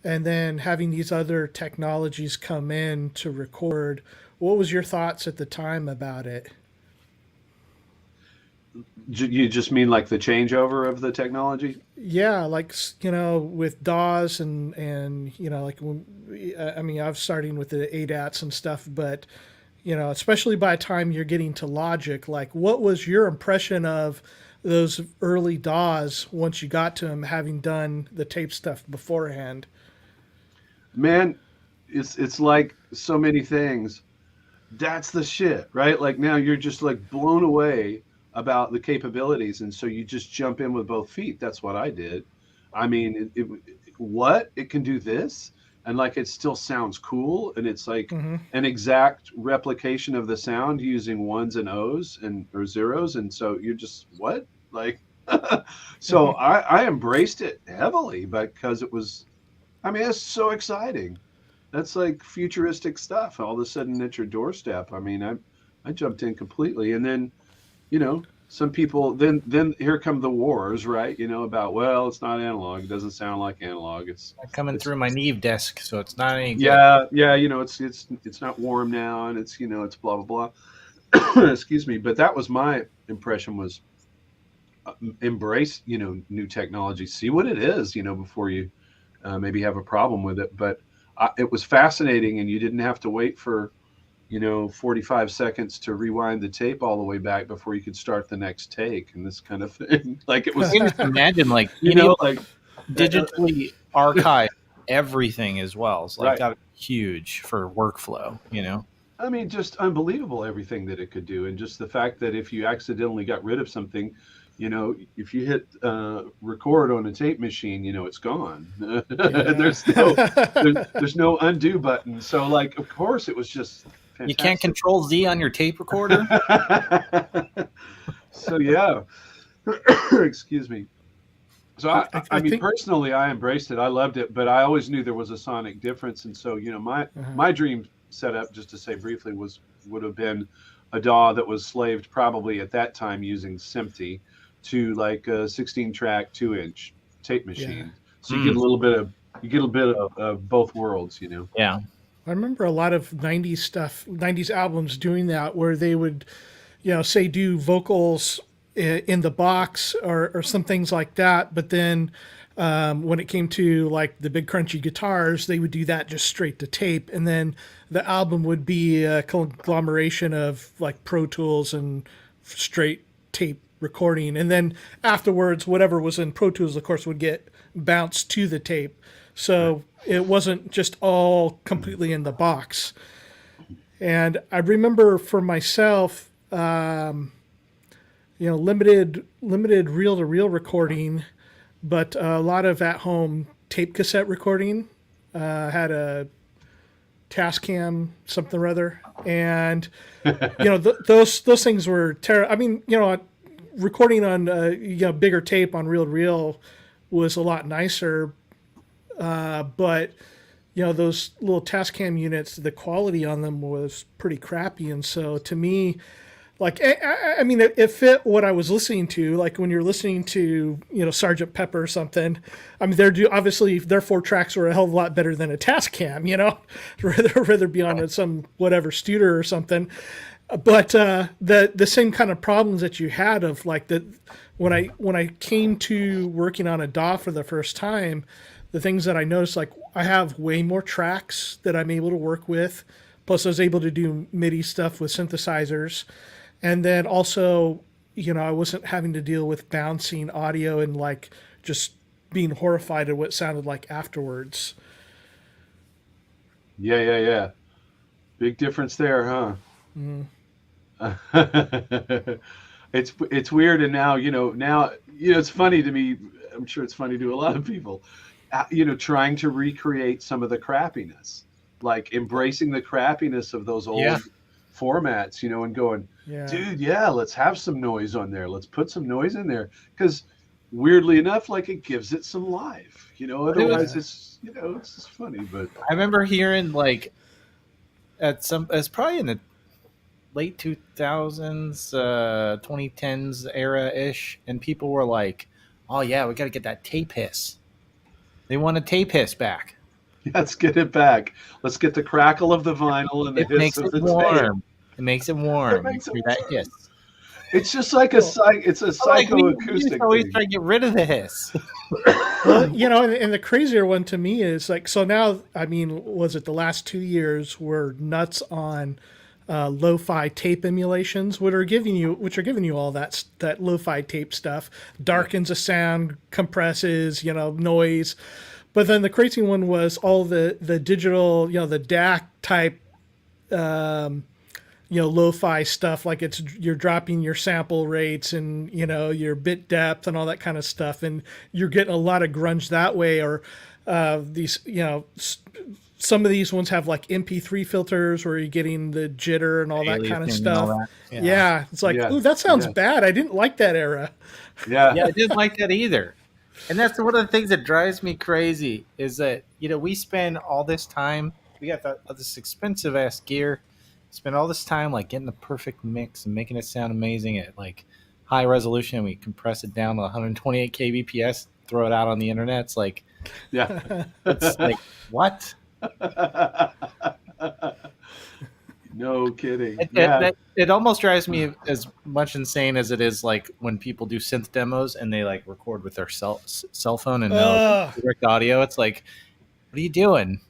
and then having these other technologies come in to record, what was your thoughts at the time about it? You just mean like the changeover of the technology? Yeah, like with DAWS and like when I was starting with the ADATs and stuff, but especially by the time you're getting to Logic, like what was your impression of those early DAWs once you got to them, having done the tape stuff beforehand? Man, it's like so many things. That's the shit, right? Like now you're just like blown away about the capabilities, and so you just jump in with both feet. That's what I did. I mean, it can do this, and like it still sounds cool, and it's like an exact replication of the sound using ones and O's or zeros, and so you're just what like so I embraced it heavily because it was, I mean, it's so exciting. That's like futuristic stuff all of a sudden at your doorstep. I mean, I jumped in completely, and then some people, then here come the wars, right? About, well, it's not analog. It doesn't sound like analog. It's coming through my Neve desk, so it's not any good. Yeah, it's not warm now, and it's it's blah blah blah. Excuse me, but that was my impression, was embrace new technology, see what it is, before you maybe have a problem with it. But it was fascinating, and you didn't have to wait for 45 seconds to rewind the tape all the way back before you could start the next take and this kind of thing. Like it was. I can just imagine, like like digitally archive everything as well. It's like that huge for workflow. I mean, just unbelievable everything that it could do, and just the fact that if you accidentally got rid of something, if you hit record on a tape machine, it's gone. There's no undo button. So, like, of course, it was just fantastic. You can't Control Z on your tape recorder. So yeah, excuse me. So I mean, personally, I embraced it. I loved it, but I always knew there was a sonic difference, and so my dream setup, just to say briefly, would have been a DAW that was slaved probably at that time using SMPTE to like a 16-track 2-inch tape machine. So you get a little bit of both worlds, Yeah. I remember a lot of 90s stuff, 90s albums doing that, where they would, say do vocals in the box or some things like that. But then when it came to like the big crunchy guitars, they would do that just straight to tape. And then the album would be a conglomeration of like Pro Tools and straight tape recording. And then afterwards, whatever was in Pro Tools, of course, would get bounced to the tape. So it wasn't just all completely in the box. And I remember for myself, limited reel-to-reel recording, but a lot of at-home tape cassette recording. Had a Tascam something or other, and those things were terrible. I mean, recording on bigger tape on reel-to-reel was a lot nicer. But those little Tascam units, the quality on them was pretty crappy. And so to me, like, I mean, it fit what I was listening to. Like when you're listening to, Sgt. Pepper or something, I mean, obviously their 4 tracks were a hell of a lot better than a Tascam, rather be on some whatever Studer or something. but the same kind of problems that you had of like when I came to working on a DAW for the first time, the things that I noticed, like I have way more tracks that I'm able to work with. Plus, I was able to do MIDI stuff with synthesizers, and then also, I wasn't having to deal with bouncing audio and like just being horrified at what it sounded like afterwards. Yeah. Big difference there, huh? Mm. It's weird, and now it's funny to me. I'm sure it's funny to a lot of people. Trying to recreate some of the crappiness, like embracing the crappiness of those old formats, and going, dude, let's have some noise on there. Let's put some noise in there, because weirdly enough, like it gives it some life. Otherwise it's just funny. But I remember hearing like it's probably in the late 2000s, 2010s era ish, and people were like, "Oh yeah, we got to get that tape hiss." They want a tape hiss back. Let's get it back. Let's get the crackle of the vinyl and the hiss of the tape. It makes it warm. That hiss. It's just like it's a psychoacoustic thing. Always try to get rid of the hiss. Well, and the crazier one to me is like, so now, I mean, was it the last 2 years we're nuts on lo-fi tape emulations, which are giving you all that lo-fi tape stuff, darkens the sound, compresses, noise. But then the crazy one was all the digital, the DAC type, lo-fi stuff, like you're dropping your sample rates and, your bit depth and all that kind of stuff. And you're getting a lot of grunge that way, or these, some of these ones have like MP3 filters where you're getting the jitter and all that kind of stuff. Yeah. It's like, ooh, that sounds bad. I didn't like that era. Yeah, I didn't like that either. And that's one of the things that drives me crazy is that, we spend all this time, we got this expensive ass gear, spend all this time like getting the perfect mix and making it sound amazing at like high resolution. We compress it down to 128 kbps, throw it out on the internet. It's like, it's like, what? No kidding. It almost drives me as much insane as it is like when people do synth demos and they like record with their cell phone and no direct audio. It's like, what are you doing?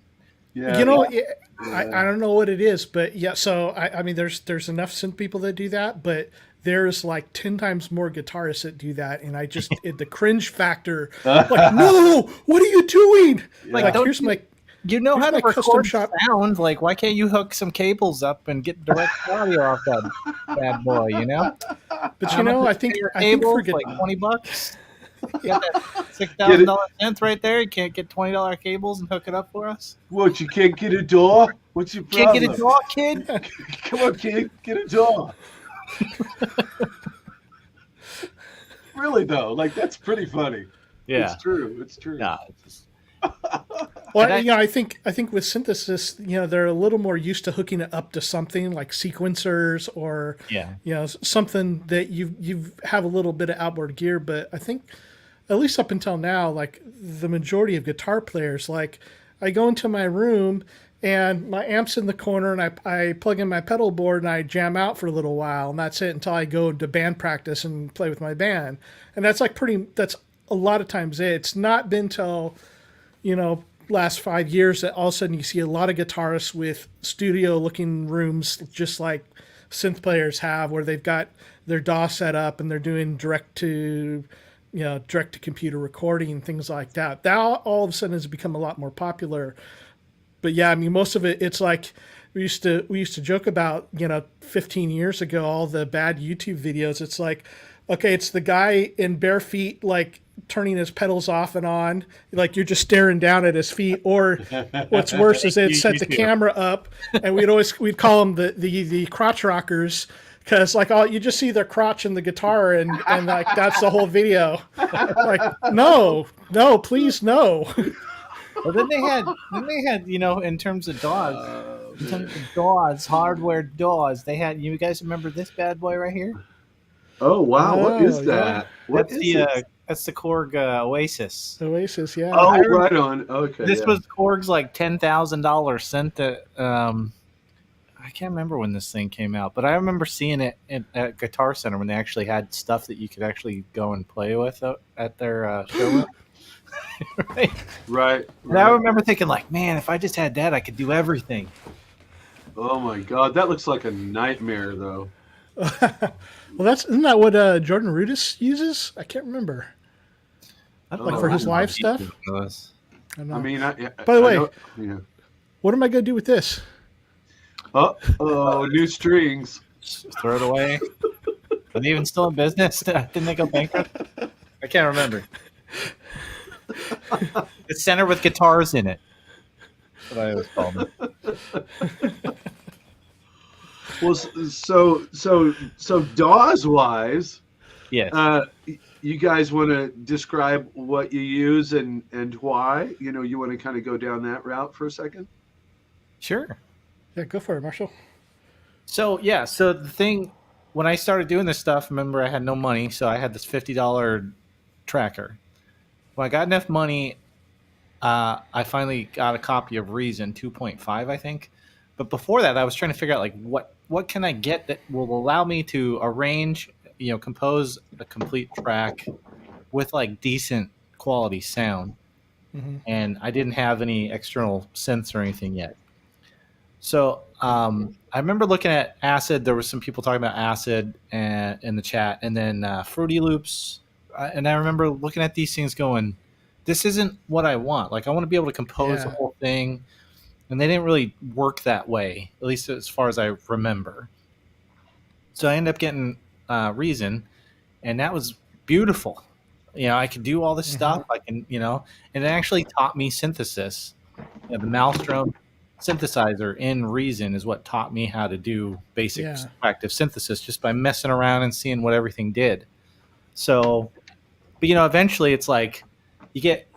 I don't know what it is, but so I mean, there's enough synth people that do that, but there's like 10 times more guitarists that do that, and I just the cringe factor, like, no, what are you doing? Like here's my. How to record sound. Like, why can't you hook some cables up and get direct audio off that bad boy? But I think for like $20. You got that $6,000 synth right there. You can't get $20 cables and hook it up for us. What? You can't get a DAW? What's your problem? Can't get a DAW, kid? Come on, kid, get a DAW. Really though, like that's pretty funny. Yeah, it's true. Nah, well, I think with synthesis, they're a little more used to hooking it up to something like sequencers or something that you have a little bit of outboard gear. But I think, at least up until now, like the majority of guitar players, like I go into my room and my amp's in the corner and I plug in my pedal board and I jam out for a little while, and that's it until I go to band practice and play with my band. And that's that's a lot of times it. It's not been till last 5 years that all of a sudden you see a lot of guitarists with studio looking rooms just like synth players have, where they've got their DAW set up and they're doing direct to computer recording and things like that. That all of a sudden has become a lot more popular. But I mean, most of it's like we used to joke about, 15 years ago, all the bad YouTube videos. It's like, okay, it's the guy in bare feet, like turning his pedals off and on, like you're just staring down at his feet. Or what's worse is they'd set the camera up, and we'd call them the crotch rockers, because like you just see their crotch in the guitar, and like that's the whole video. Like no, please no. Well, then they had in terms of DAWs, hardware DAWs, they had. You guys remember this bad boy right here? Oh wow, what is that? That's the Korg Oasis. Oasis, yeah. Oh, right on. Okay. This was Korg's like $10,000 synth that I can't remember when this thing came out, but I remember seeing it at Guitar Center when they actually had stuff that you could actually go and play with at their showroom. Right? Right. And I remember thinking, like, man, if I just had that, I could do everything. Oh my God, that looks like a nightmare, though. Well, isn't that what Jordan Rudess uses? I can't remember. Like for his live stuff. I don't know. I mean, By the way, yeah. what am I going to do with this? Oh, new strings. Just throw it away. Are they even still in business? Didn't they go bankrupt? I can't remember. The center with guitars in it. That's what I always called it. Well, so DAWS wise, Yes. you guys want to describe what you use and why? You know, you want to kind of go down that route for a second? Sure. Yeah, go for it, Marshall. So the thing, when I started doing this stuff, remember I had no money, so I had this $50 tracker. When I got enough money, I finally got a copy of Reason 2.5, I think. But before that, I was trying to figure out like what can I get that will allow me to arrange, compose a complete track with like decent quality sound. Mm-hmm. And I didn't have any external synths or anything yet. So I remember looking at Acid. There was some people talking about Acid in the chat, and then Fruity Loops. And I remember looking at these things going, this isn't what I want. Like, I want to be able to compose the whole thing. And they didn't really work that way, at least as far as I remember. So I ended up getting Reason, and that was beautiful. I could do all this stuff. I can, and it actually taught me synthesis. The Maelstrom synthesizer in Reason is what taught me how to do basic active synthesis just by messing around and seeing what everything did. So, but eventually it's like you get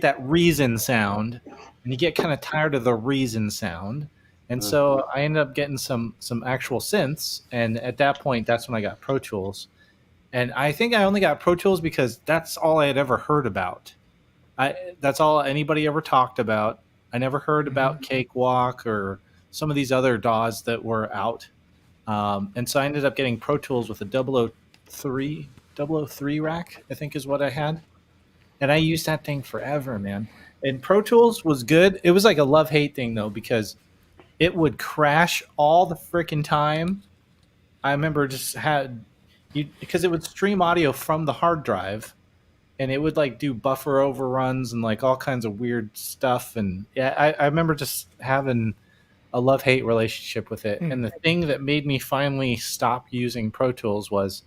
that Reason sound, and you get kind of tired of the Reason sound. And so I ended up getting some actual synths, and at that point, that's when I got Pro Tools. And I think I only got Pro Tools because that's all I had ever heard about. That's all anybody ever talked about. I never heard about Cakewalk or some of these other DAWs that were out. And so I ended up getting Pro Tools with a 003 rack, I think is what I had. And I used that thing forever, man. And Pro Tools was good. It was like a love-hate thing, though, because it would crash all the freaking time. I remember because it would stream audio from the hard drive, and it would like do buffer overruns and like all kinds of weird stuff. And I remember just having a love-hate relationship with it. And the thing that made me finally stop using Pro Tools was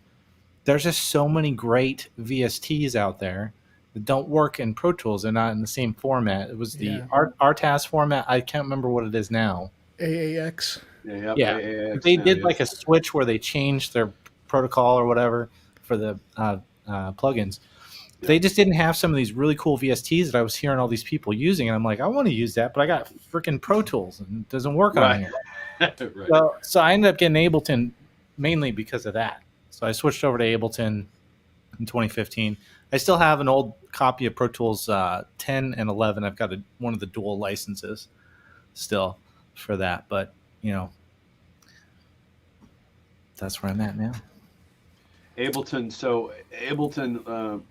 there's just so many great VSTs out there that don't work in Pro Tools. They're not in the same format. It was the Rtask format. I can't remember what it is now. AAX. Yeah. AAX, they did like a switch where they changed their protocol or whatever for the plugins. They just didn't have some of these really cool VSTs that I was hearing all these people using, and I'm like, I want to use that, but I got freaking Pro Tools and it doesn't work on here. Right. So I ended up getting Ableton mainly because of that. So I switched over to Ableton in 2015. I still have an old copy of Pro Tools 10 and 11. I've got one of the dual licenses still for that, but that's where I'm at now. Ableton. So Ableton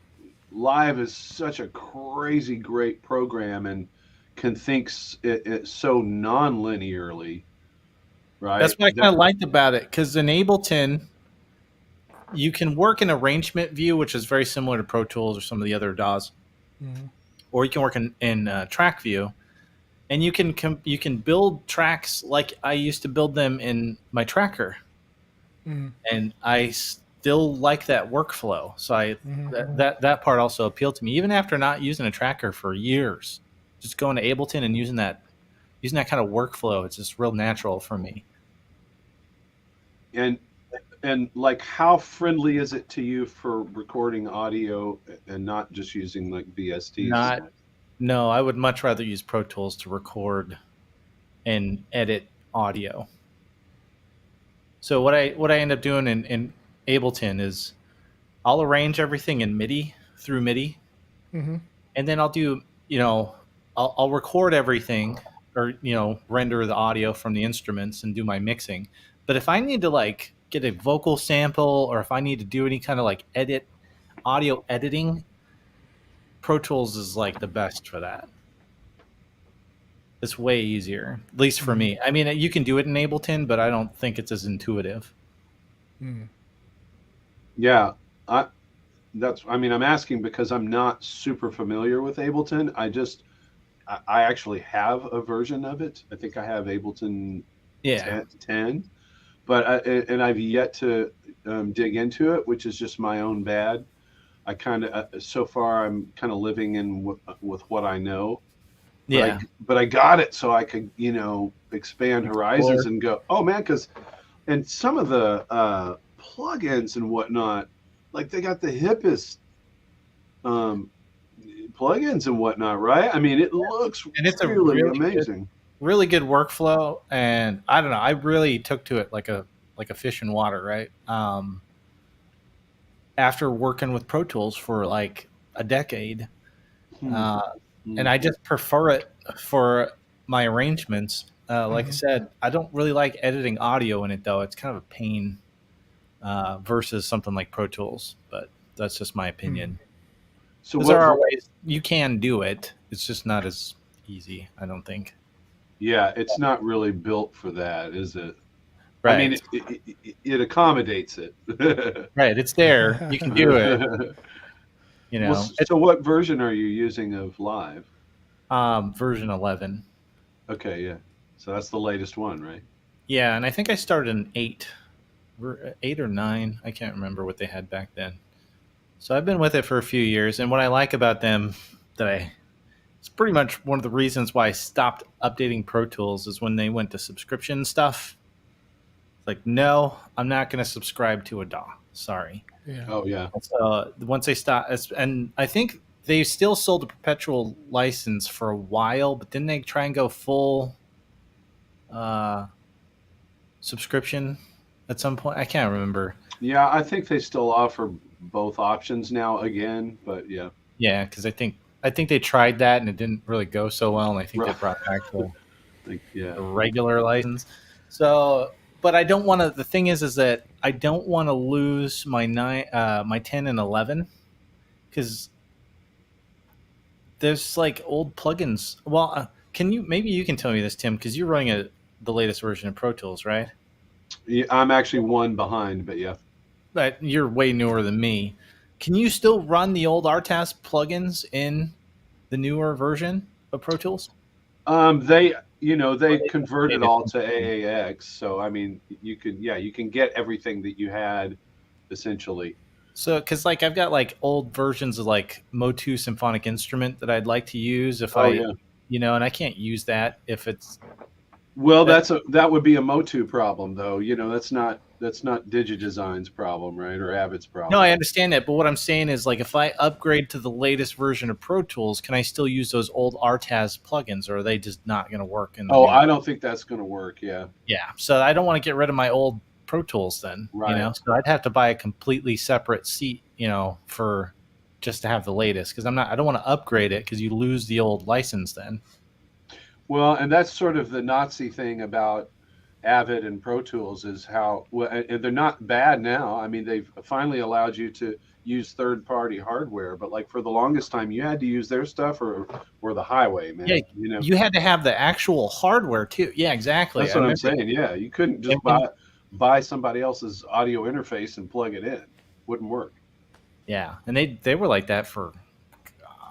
Live is such a crazy great program and can think it so non-linearly, right? That's what I kind of liked about it, because in Ableton, you can work in arrangement view, which is very similar to Pro Tools or some of the other DAWs, or you can work in track view, and you can build tracks like I used to build them in my tracker, and I still like that workflow. So that part also appealed to me, even after not using a tracker for years. Just going to Ableton and using that kind of workflow, it's just real natural for me. And like, how friendly is it to you for recording audio and not just using like VSTs? No, I would much rather use Pro Tools to record and edit audio. So what I end up doing in Ableton is I'll arrange everything in MIDI through MIDI, and then I'll do I'll record everything or render the audio from the instruments and do my mixing. But if I need to like get a vocal sample, or if I need to do any kind of like audio editing, Pro Tools is like the best for that. It's way easier, at least for me. I mean, you can do it in Ableton, but I don't think it's as intuitive. Yeah, I'm asking because I'm not super familiar with Ableton. I actually have a version of it. I think I have Ableton 10, but I've yet to dig into it, which is just my own bad. I kind of so far I'm kind of living in with what I know. But I got it so I could expand horizons and go, oh man, and some of the plugins and whatnot, like they got the hippest plugins and whatnot, right? I mean, it looks and it's really amazing, really good workflow. And I don't know, I really took to it like a fish in water, right? After working with Pro Tools for like a decade, and I just prefer it for my arrangements. Like I said, I don't really like editing audio in it, though. It's kind of a pain versus something like Pro Tools, but that's just my opinion. So there are ways you can do it. It's just not as easy, I don't think. Yeah, it's not really built for that, is it? Right. I mean, it accommodates it. Right, it's there. You can do it. So what version are you using of Live? Version 11. Okay, yeah. So that's the latest one, right? Yeah, and I think I started in 8 or 9. I can't remember what they had back then. So I've been with it for a few years, and what I like about them it's pretty much one of the reasons why I stopped updating Pro Tools is when they went to subscription stuff. Like, no, I'm not going to subscribe to a DAW. Sorry. Yeah. Oh, yeah. So once they stopped, and I think they still sold a perpetual license for a while, but then they try and go full subscription at some point. I can't remember. Yeah, I think they still offer both options now again, but yeah. Yeah, because I think they tried that and it didn't really go so well, and I think they brought back the regular license. So, but I don't want to. The thing is that I don't want to lose my 10 and 11 because there's like old plugins. Well, maybe you can tell me this, Tim, because you're running the latest version of Pro Tools, right? Yeah, I'm actually one behind, but yeah. But you're way newer than me. Can you still run the old Rtask plugins in the newer version of Pro Tools? They converted all to AAX, so I mean, you can get everything that you had essentially. So, because like I've got like old versions of like Motu Symphonic Instrument that I'd like to use and I can't use that if it's. Well, that would be a Motu problem, though. That's not DigiDesign's problem, right, or Avid's problem. No, I understand that, but what I'm saying is, like, if I upgrade to the latest version of Pro Tools, can I still use those old Rtask plugins, or are they just not going to work? I don't think that's going to work. Yeah. Yeah. So I don't want to get rid of my old Pro Tools then. Right. So I'd have to buy a completely separate seat, for just to have the latest, because I don't want to upgrade it because you lose the old license then. Well, and that's sort of the Nazi thing about Avid and Pro Tools is how, and they're not bad now. I mean, they've finally allowed you to use third-party hardware, but like for the longest time, you had to use their stuff or the highway, man. Yeah, you had to have the actual hardware too. Yeah, exactly. That's what I'm saying. Yeah, you couldn't just buy somebody else's audio interface and plug it in. Wouldn't work. Yeah, and they were like that for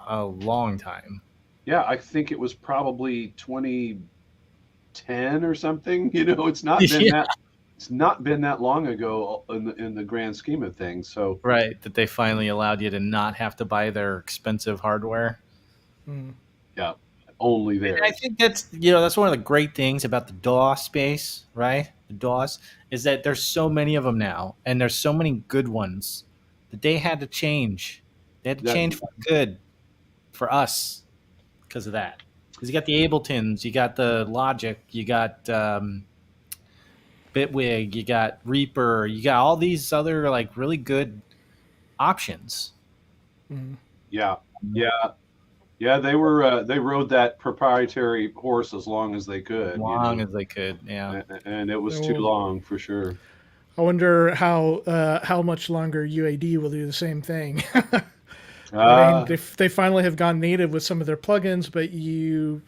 a long time. Yeah, I think it was probably 2010 or something. It's not been that. It's not been that long ago in the grand scheme of things. So right, that they finally allowed you to not have to buy their expensive hardware. Yeah, only there. And I think that's that's one of the great things about the DAW space, right? The DAWs is that there's so many of them now, and there's so many good ones that they had to change. They had to change for good for us. Because of that, because you got the Abletons, you got the Logic, you got Bitwig, you got Reaper, you got all these other like really good options. Yeah, Yeah, they were they rode that proprietary horse as long as they could, As long as they could. Yeah. and it was too Oh, long for sure. I wonder how much longer UAD will do the same thing. I mean, Uh, they finally have gone native with some of their plugins, but you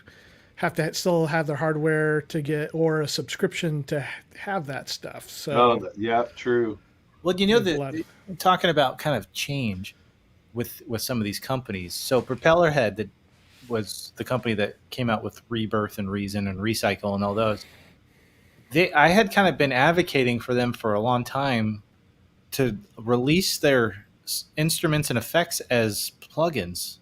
have to still have their hardware to get or a subscription to have that stuff. So yeah, true. Well, you know there's a that lot. talking about kind of change with some of these companies. So Propellerhead, that was the company that came out with Rebirth and Reason and Recycle and all those. I had kind of been advocating for them for a long time to release their instruments and effects as plugins,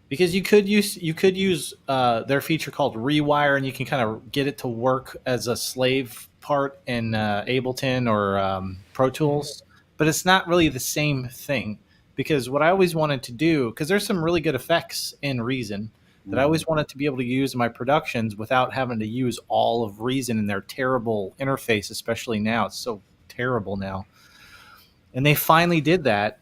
because you could use their feature called Rewire, and you can kind of get it to work as a slave part in Ableton or Pro Tools, but it's not really the same thing. Because what I always wanted to do, because there's some really good effects in Reason that I always wanted to be able to use in my productions without having to use all of Reason in their terrible interface, especially now. It's so terrible now. And they finally did that,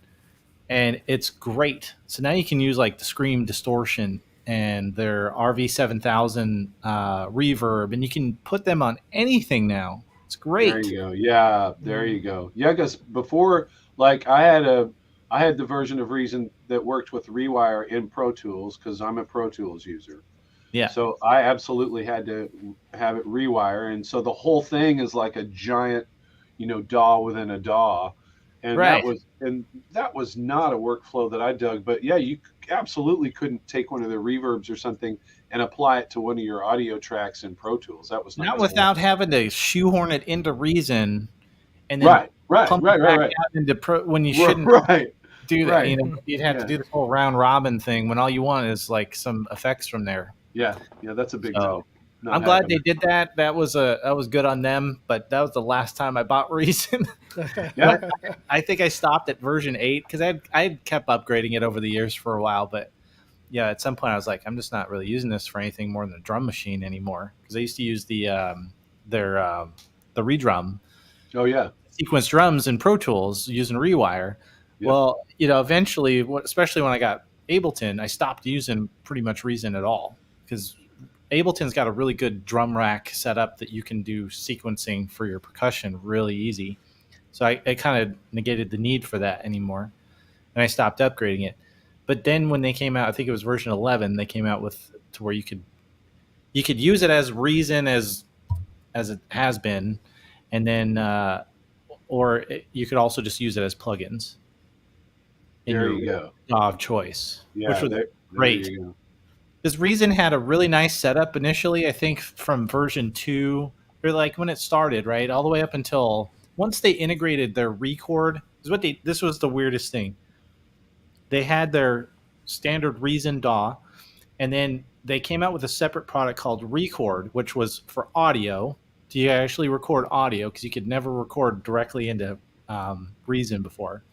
and it's great. So now you can use like the Scream distortion and their RV7000 reverb, and you can put them on anything now. It's great. There you go. Yeah, there you go. Yeah, because before, like, I had the version of Reason that worked with Rewire in Pro Tools because I'm a Pro Tools user. Yeah. So I absolutely had to have it Rewire, and so the whole thing is like a giant, DAW within a DAW, and Right. that was not a workflow that I dug. But yeah, you absolutely couldn't take one of the reverbs or something and apply it to one of your audio tracks in Pro Tools. That was Not without having to shoehorn it into Reason and then right. pump it back out into Pro when you shouldn't do that. Right. You'd have to do this whole round robin thing when all you want is like some effects from there. Yeah, that's a big deal. I'm glad they did that. That was good on them, but that was the last time I bought Reason. Yeah. I think I stopped at version 8 because I kept upgrading it over the years for a while, but yeah, at some point I was like, I'm just not really using this for anything more than a drum machine anymore, because I used to use the redrum. Oh yeah, sequence drums in Pro Tools using Rewire. Yep. Well, eventually, especially when I got Ableton, I stopped using pretty much Reason at all, because Ableton's got a really good drum rack setup that you can do sequencing for your percussion really easy. So I kind of negated the need for that anymore, and I stopped upgrading it. But then when they came out, I think it was version 11, they came out with to where you could use it as Reason as it has been, and then or you could also just use it as plugins. There you go. DAW of choice, yeah, which was great. Because Reason had a really nice setup initially. I think from version 2, or like when it started, right, all the way up until once they integrated their record. This was the weirdest thing. They had their standard Reason DAW, and then they came out with a separate product called Record, which was for audio. So you actually record audio, because you could never record directly into Reason before.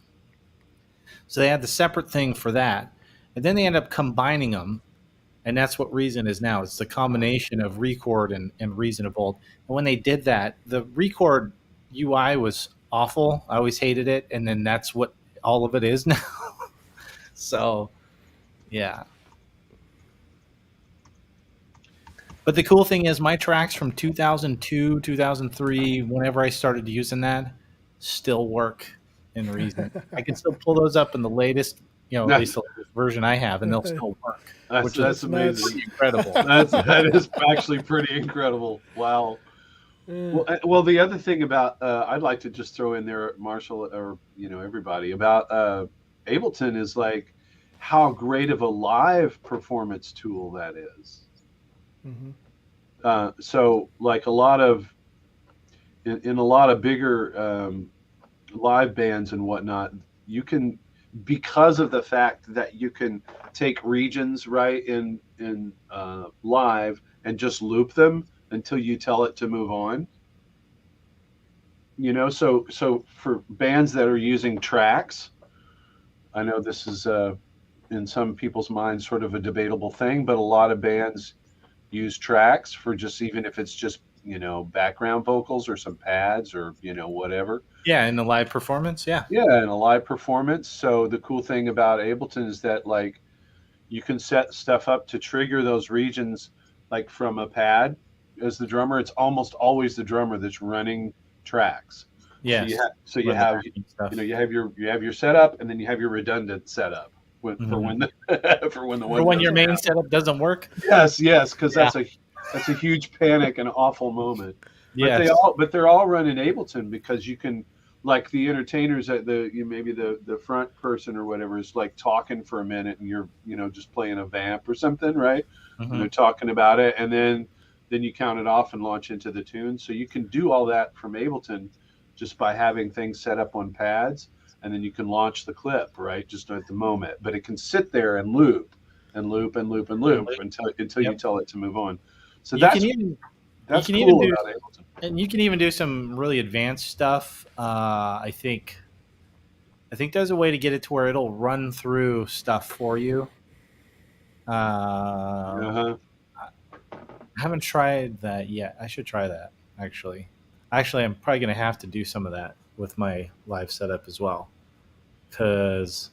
So they had the separate thing for that, and then they ended up combining them, and that's what Reason is now. It's the combination of Record and Reasonable. And when they did that, the Record UI was awful. I always hated it, and then that's what all of it is now. So, yeah. But the cool thing is, my tracks from 2002, 2003, whenever I started using that, still work in Reason. I can still pull those up in the latest, at least the latest version I have, and they'll still work. That's amazing. Pretty incredible. That is actually pretty incredible. Wow. Well, the other thing about I'd like to just throw in there, Marshall, or everybody, about Ableton is like how great of a live performance tool that is. Mm-hmm. So like a lot of in a lot of bigger live bands and whatnot, you can, because of the fact that you can take regions right in live and just loop them until you tell it to move on. So for bands that are using tracks, I know this is in some people's minds sort of a debatable thing, but a lot of bands use tracks for just, even if it's just background vocals or some pads or whatever. Yeah, in the live performance. Yeah, in a live performance. So the cool thing about Ableton is that, like, you can set stuff up to trigger those regions like from a pad. As the drummer, it's almost always the drummer that's running tracks. Yes. So you have you have your setup, and then you have your redundant setup for when the for when your main setup doesn't work. Yes, because that's a huge panic and awful moment. Yes. But they're all running Ableton, because you can, like, the entertainers at maybe the front person or whatever is like talking for a minute, and you're just playing a vamp or something, right? And they're talking about it, and then you count it off and launch into the tune. So you can do all that from Ableton just by having things set up on pads, and then you can launch the clip, right, just at the moment. But it can sit there and loop and loop and loop and loop until you tell it to move on. So that's cool about Ableton. And you can even do some really advanced stuff. I think there's a way to get it to where it'll run through stuff for you. I haven't tried that yet. I should try that, actually. I'm probably going to have to do some of that with my live setup as well. Because,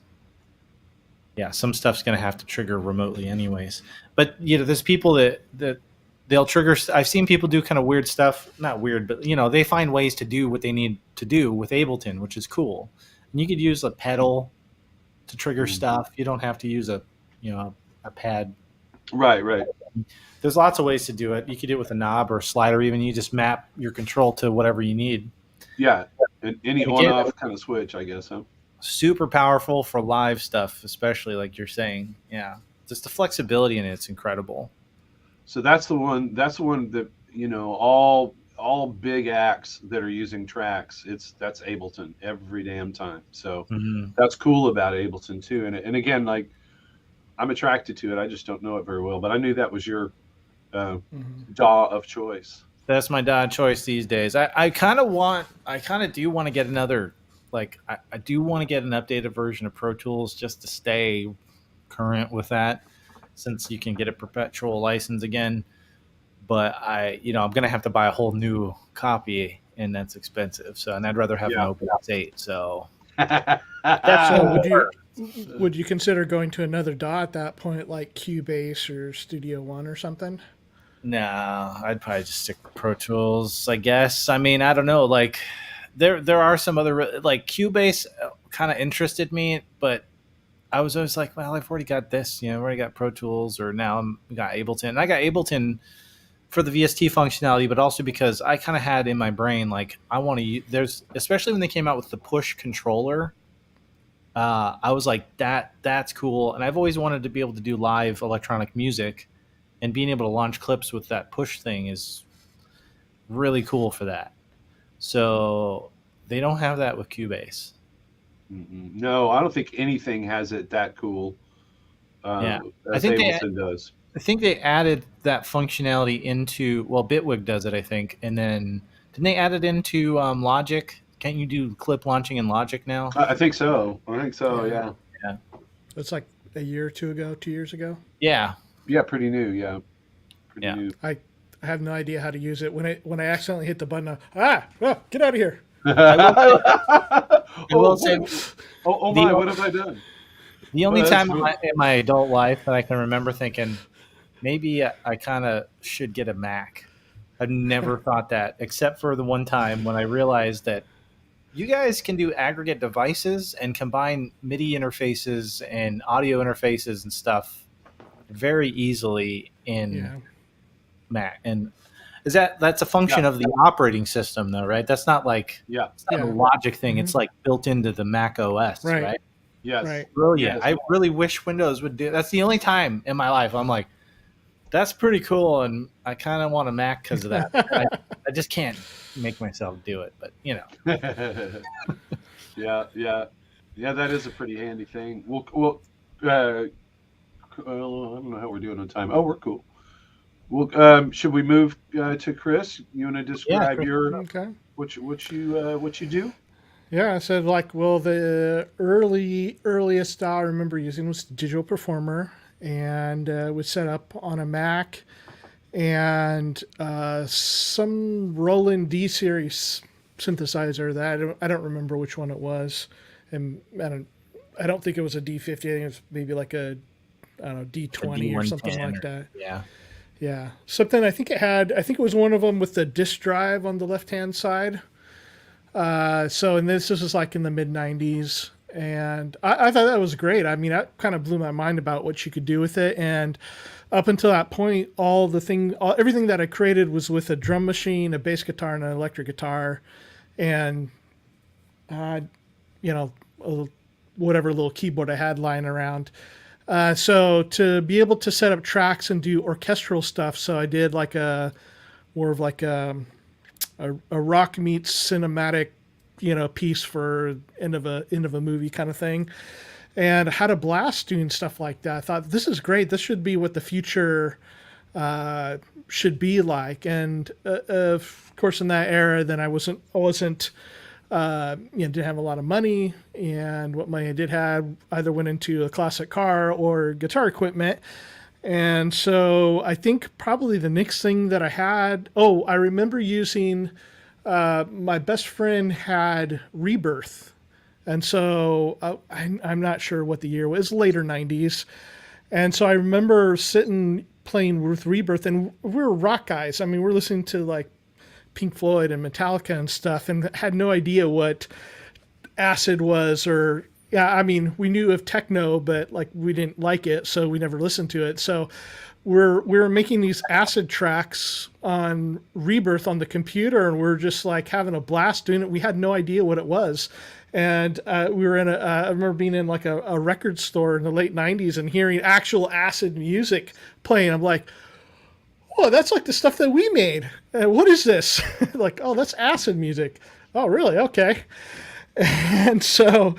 some stuff's going to have to trigger remotely anyways. But, there's people that they'll trigger. I've seen people do kind of weird stuff. Not weird, but, they find ways to do what they need to do with Ableton, which is cool. And you could use a pedal to trigger stuff. You don't have to use a pad. Right. There's lots of ways to do it. You could do it with a knob or a slider. Even you just map your control to whatever you need. Yeah, and any on-off kind of switch, I guess. Huh? Super powerful for live stuff, especially like you're saying. Yeah, just the flexibility in it's incredible. So that's the one that all big acts that are using tracks. That's Ableton every damn time. So that's cool about Ableton too. And again, like, I'm attracted to it. I just don't know it very well. But I knew that was your DAW of choice. That's my DAW choice these days. I kind of do want to get another, like, I do want to get an updated version of Pro Tools just to stay current with that, since you can get a perpetual license again. But I'm going to have to buy a whole new copy, and that's expensive. So, and I'd rather have an OpenX8. So would you consider going to another DAW at that point, like Cubase or Studio One or something? No, I'd probably just stick with Pro Tools, I guess. I mean, I don't know. Like, there are some other, like, Cubase kind of interested me, but I was always like, well, I've already got this. I've already got Pro Tools, or now I got Ableton. And I got Ableton for the VST functionality, but also because I kind of had in my brain, like, I want to use, there's, especially when they came out with the push controller, I was like, that's cool. And I've always wanted to be able to do live electronic music, and being able to launch clips with that push thing is really cool for that. So they don't have that with Cubase. No, I don't think anything has it that cool. I think Ableton does. I think they added that functionality into, well, Bitwig does it, I think. And then didn't they add it into Logic? Can't you do clip launching in Logic now? I think so. Yeah. It's like a year or 2 years ago. Yeah. Yeah, pretty new. Yeah. Pretty new. I have no idea how to use it. When I accidentally hit the button, get out of here. I will say, what have I done? The only time in my adult life that I can remember thinking, maybe I kind of should get a Mac. I've never thought that, except for the one time when I realized that you guys can do aggregate devices and combine MIDI interfaces and audio interfaces and stuff very easily in Mac. And that's a function of the operating system, though, right? That's not like it's not a Logic thing. It's like built into the Mac OS, right? Yes. Right. Brilliant. Yes. I really wish Windows would do. That's the only time in my life I'm like, that's pretty cool, and I kind of want a Mac because of that. I just can't make myself do it, but Yeah, that is a pretty handy thing. Well, I don't know how we're doing on time. Oh, we're cool. Well, should we move to Cryss? You want to describe your what you do? Yeah, I said, the earliest I remember using was Digital Performer, and was set up on a Mac, and some Roland D series synthesizer that I don't remember which one it was, and I don't think it was a D50. I think it was maybe like a I don't know, D20 or something like that. Yeah. Yeah, something. I think it was one of them with the disk drive on the left-hand side. And this was like in the mid '90s, and I thought that was great. I mean, that kind of blew my mind about what you could do with it. And up until that point, everything that I created was with a drum machine, a bass guitar, and an electric guitar, and whatever little keyboard I had lying around. So to be able to set up tracks and do orchestral stuff, so I did like more of like a rock meets cinematic, piece for end of a movie kind of thing, and I had a blast doing stuff like that. I thought, this is great. This should be what the future should be like. And of course, in that era, then I wasn't didn't have a lot of money, and what money I did have either went into a classic car or guitar equipment. And so I think probably the next thing that I had, I remember using, my best friend had Rebirth. And so I'm not sure what the year was, later 90s. And so I remember playing with Rebirth, and we were rock guys. I mean, we're listening to like Pink Floyd and Metallica and stuff, and had no idea what acid was, we knew of techno, but like we didn't like it, so we never listened to it. So we were making these acid tracks on Rebirth on the computer, and we're just like having a blast doing it. We had no idea what it was. And we were I remember being in like a record store in the late 90s and hearing actual acid music playing. I'm like, oh, that's like the stuff that we made. What is this? Like, oh, that's acid music. Oh, really? Okay. And so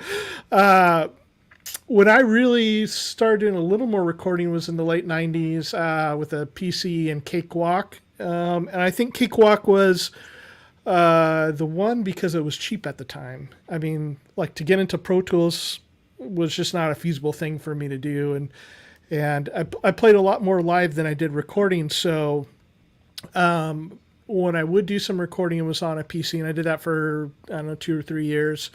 when I really started doing a little more recording was in the late 90s with a PC and Cakewalk. And I think Cakewalk was the one because it was cheap at the time. I mean, like to get into Pro Tools was just not a feasible thing for me to do. And I played a lot more live than I did recording. So when I would do some recording, it was on a PC, and I did that for, 2 or 3 years.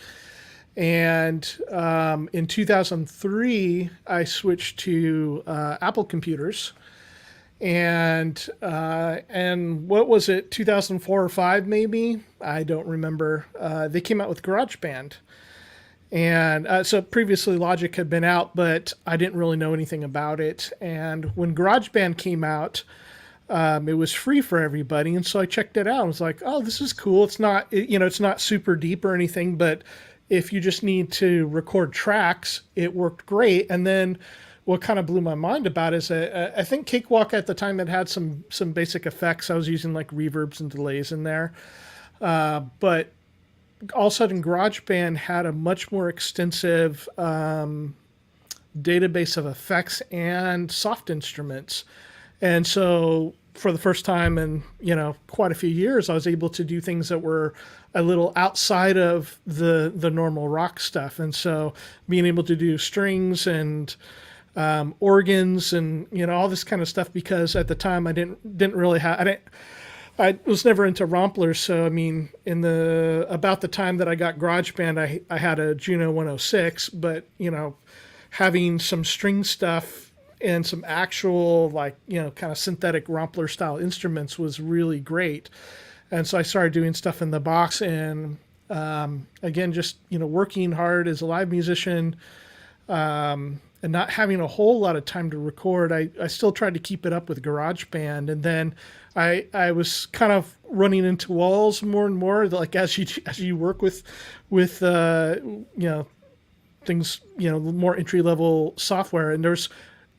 And in 2003, I switched to Apple computers. And what was it, 2004 or 5 maybe? I don't remember. They came out with GarageBand. And so previously Logic had been out, but I didn't really know anything about it. And when GarageBand came out, it was free for everybody. And so I checked it out. I was like, oh, this is cool. It's not, it's not super deep or anything, but if you just need to record tracks, it worked great. And then what kind of blew my mind about it is I think Cakewalk at the time had some basic effects. I was using like reverbs and delays in there. But all of a sudden GarageBand had a much more extensive database of effects and soft instruments. And so for the first time in, quite a few years, I was able to do things that were a little outside of the normal rock stuff. And so being able to do strings and organs and, all this kind of stuff, because at the time I didn't really have, I was never into romplers. So, I mean, about the time that I got GarageBand, I had a Juno 106, but, having some string stuff and some actual kind of synthetic Rompler style instruments was really great. And so I started doing stuff in the box, and again, just, working hard as a live musician, and not having a whole lot of time to record. I still tried to keep it up with GarageBand. And then I was kind of running into walls more and more, like as you work with things, more entry level software. And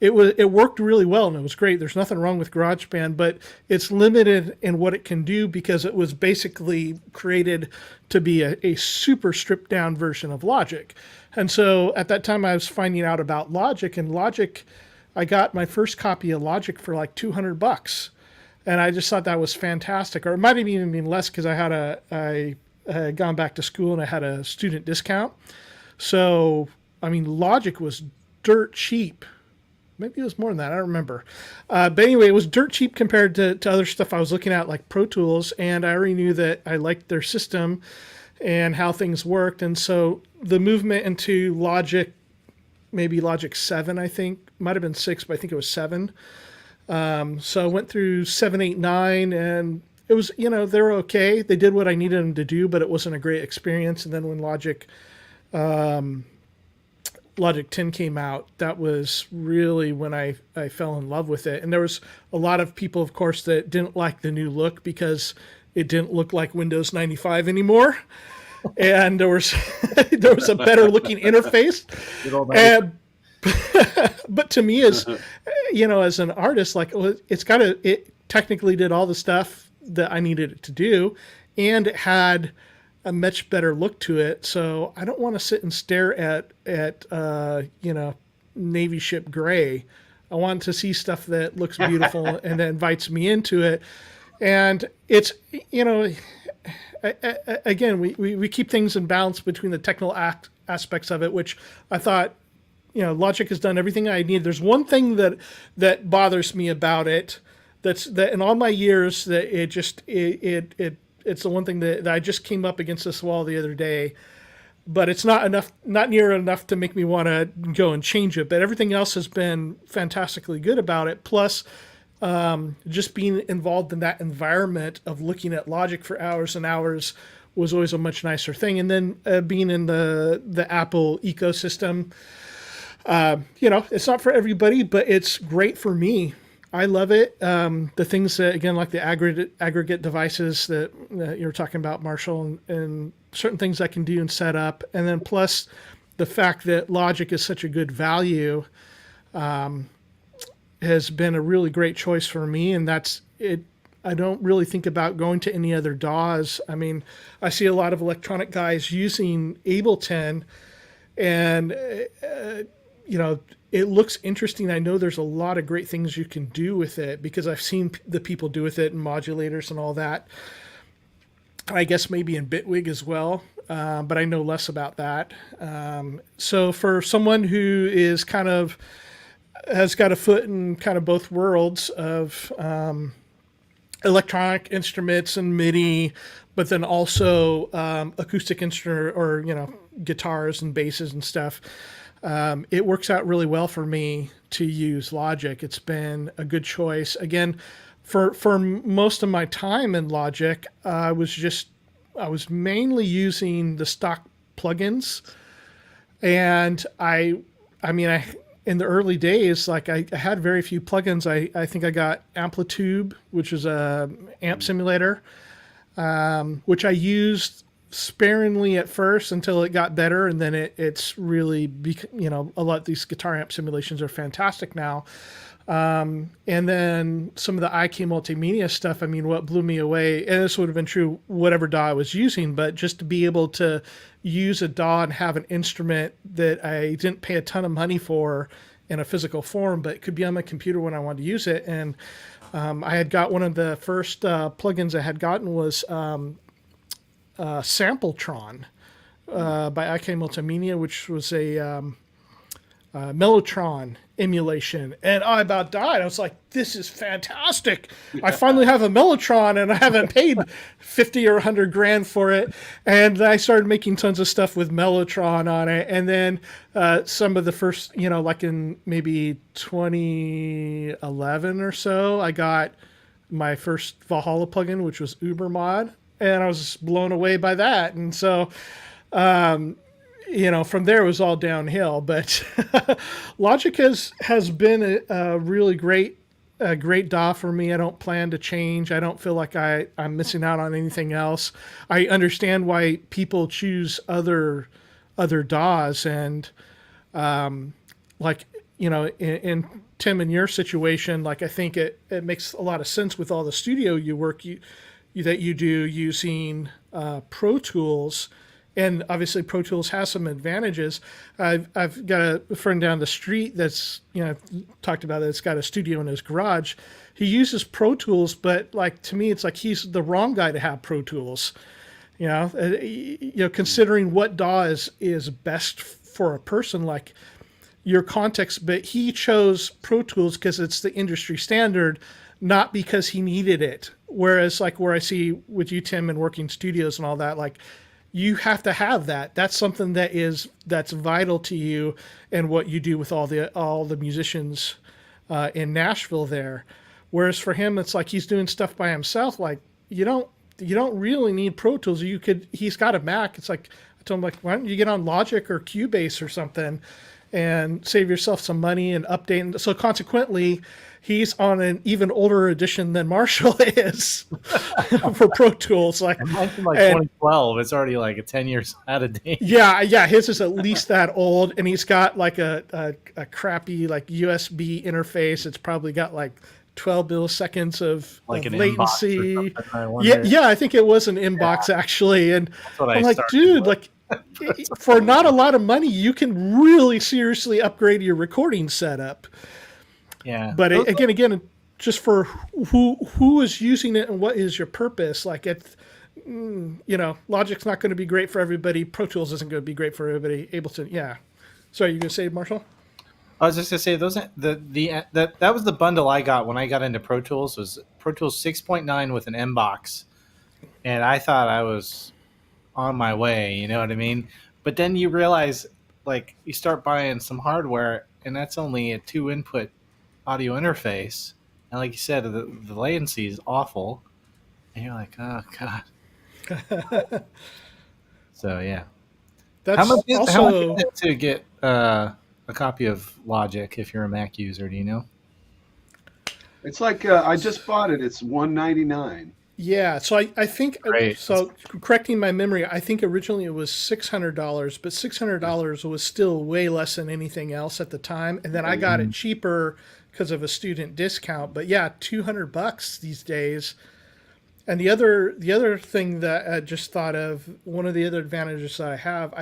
it worked really well, and it was great. There's nothing wrong with GarageBand, but it's limited in what it can do because it was basically created to be a super stripped down version of Logic. And so at that time I was finding out about Logic, and Logic, I got my first copy of Logic for like $200. And I just thought that was fantastic. Or it might have even been less because I had gone back to school and I had a student discount. So, I mean, Logic was dirt cheap. Maybe it was more than that. I don't remember. But anyway, it was dirt cheap compared to other stuff I was looking at, like Pro Tools. And I already knew that I liked their system and how things worked. And so the movement into Logic maybe Logic 7, I think. Might have been 6, but I think it was 7. So I went through 7, 8, 9, and it was, they were okay. They did what I needed them to do, but it wasn't a great experience. And then when Logic 10 came out, that was really when I fell in love with it. And there was a lot of people, of course, that didn't like the new look because it didn't look like Windows 95 anymore. And there was a better looking interface. But to me, as an artist, like it technically did all the stuff that I needed it to do, and it had a much better look to it. So I don't want to sit and stare at Navy ship gray. I want to see stuff that looks beautiful and that invites me into it. And it's, again, we keep things in balance between the technical aspects of it, which I thought, Logic has done everything I need. There's one thing that bothers me about it. That in all my years, that it's the one thing that I just came up against this wall the other day, but it's not near enough to make me want to go and change it. But everything else has been fantastically good about it. Plus, just being involved in that environment of looking at Logic for hours and hours was always a much nicer thing. And then being in the Apple ecosystem, it's not for everybody, but it's great for me. I love it. The things that, again, like the aggregate devices that you were talking about, Marshall, and certain things I can do and set up. And then plus the fact that Logic is such a good value has been a really great choice for me. And that's it. I don't really think about going to any other DAWs. I mean, I see a lot of electronic guys using Ableton, and it looks interesting. I know there's a lot of great things you can do with it because I've seen the people do with it and modulators and all that. I guess maybe in Bitwig as well, but I know less about that. So for someone who is has got a foot in kind of both worlds of electronic instruments and MIDI, but then also acoustic instrument or guitars and basses and stuff. It works out really well for me to use Logic. It's been a good choice. Again, for most of my time in Logic, I was mainly using the stock plugins, and I in the early days, like I had very few plugins. I think I got Amplitube, which is a amp simulator, which I used sparingly at first until it got better, and then it's really a lot of these guitar amp simulations are fantastic now. And then some of the Ik Multimedia stuff, what blew me away, and this would have been true whatever DAW I was using, but just to be able to use a DAW and have an instrument that I didn't pay a ton of money for in a physical form, but it could be on my computer when I wanted to use it. And I had got one of the first plugins I had gotten was Sampletron by Ik Multimedia, which was a Mellotron emulation, and I about died. I was like, this is fantastic. I finally have a Mellotron, and I haven't paid 50 or 100 grand for it. And I started making tons of stuff with Mellotron on it. And then some of the first, like in maybe 2011 or so, I got my first Valhalla plugin, which was Ubermod, and I was blown away by that. And so from there it was all downhill. But Logic has been a really great DAW for me. I don't plan to change. I don't feel like I'm missing out on anything else. I understand why people choose other DAWs, and in Tim, in your situation, like I think it makes a lot of sense with all the studio that you do using Pro Tools. And obviously Pro Tools has some advantages. I've got a friend down the street that's, talked about it. It's got a studio in his garage. He uses Pro Tools, but to me, it's like he's the wrong guy to have Pro Tools. Considering what DAW is best for a person, like your context. But he chose Pro Tools because it's the industry standard, not because he needed it. Whereas where I see with you, Tim, and working studios and all that, you have to have that. That's something that's vital to you and what you do with all the musicians in Nashville there. Whereas for him, it's like he's doing stuff by himself. Like you don't really need Pro Tools. He's got a Mac. It's like I told him, like, why don't you get on Logic or Cubase or something and save yourself some money and update. So consequently, he's on an even older edition than Marshall is for Pro Tools. Like, mine's from like 2012. It's already like 10 years out of date. Yeah, his is at least that old, and he's got like a crappy like USB interface. It's probably got like 12 milliseconds of latency. Yeah, I think it was an inbox actually, and I'm like, dude, like. For not a lot of money, you can really seriously upgrade your recording setup. Yeah. But again, just for who is using it and what is your purpose, like Logic's not going to be great for everybody. Pro Tools isn't going to be great for everybody. Ableton, yeah. Sorry, you going to say, Marshall? I was just going to say that was the bundle I got when I got into Pro Tools, was Pro Tools 6.9 with an M-Box. And I thought I was on my way, you know what I mean? But then you realize, like, you start buying some hardware, and that's only a 2-input audio interface, and like you said, the latency is awful, and you're like, oh god. So yeah, that's how much is also it to get a copy of Logic if you're a Mac user? Do you know? It's like I just bought it. It's $199. Yeah, so I think Great. So. Correcting my memory, I think originally it was $600, but $600 was still way less than anything else at the time. And then I got it cheaper because of a student discount. But yeah, $200 these days. And the other thing that I just thought of, one of the other advantages that I have,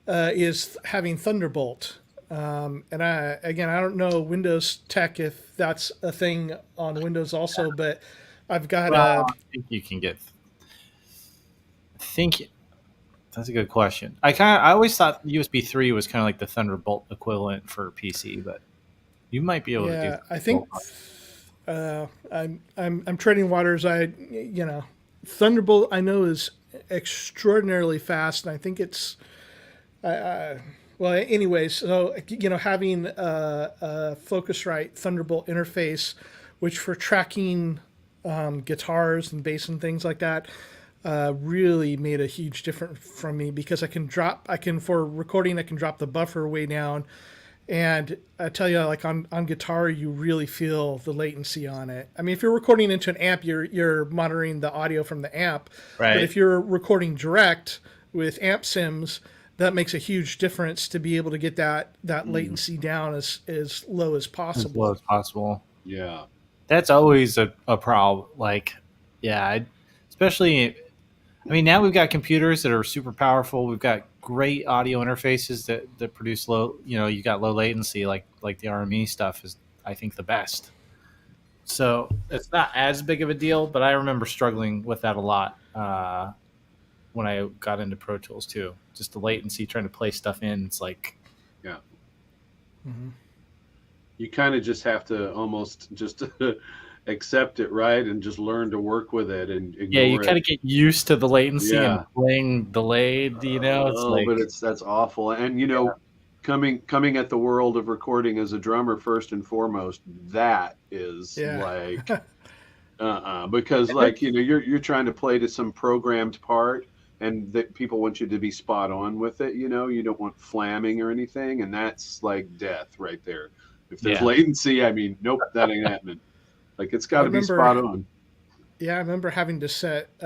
is having Thunderbolt. And I don't know Windows tech if that's a thing on Windows also, but I've got I think you can get. I think that's a good question. I always thought USB 3 was kind of like the Thunderbolt equivalent for PC, but you might be able to do. Yeah, I think I'm treading waters. Thunderbolt I know is extraordinarily fast, and I think it's. Well, anyways, so having a Focusrite Thunderbolt interface, which for tracking guitars and bass and things like that, really made a huge difference from me, because for recording I can drop the buffer way down, and I tell you, like on guitar you really feel the latency on it. I mean, if you're recording into an amp, you're monitoring the audio from the amp, right? But if you're recording direct with amp sims, that makes a huge difference to be able to get that latency down as low as possible. As low as possible. Yeah. That's always a problem. Like, yeah, especially, I mean, now we've got computers that are super powerful. We've got great audio interfaces that produce low, you got low latency, like the RME stuff is, I think, the best. So it's not as big of a deal, but I remember struggling with that a lot when I got into Pro Tools too. Just the latency, trying to play stuff in. It's like, yeah. Mm-hmm. You kind of just have to almost just accept it, right? And just learn to work with it and ignore you kind of get used to the latency and playing delayed, but that's awful. And, coming at the world of recording as a drummer, first and foremost, that is like, because you're trying to play to some programmed part, and that people want you to be spot on with it. You don't want flamming or anything. And that's like death right there. If there's latency, I mean, nope, that ain't happening. Like, it's got to be spot on. Yeah, I remember having to set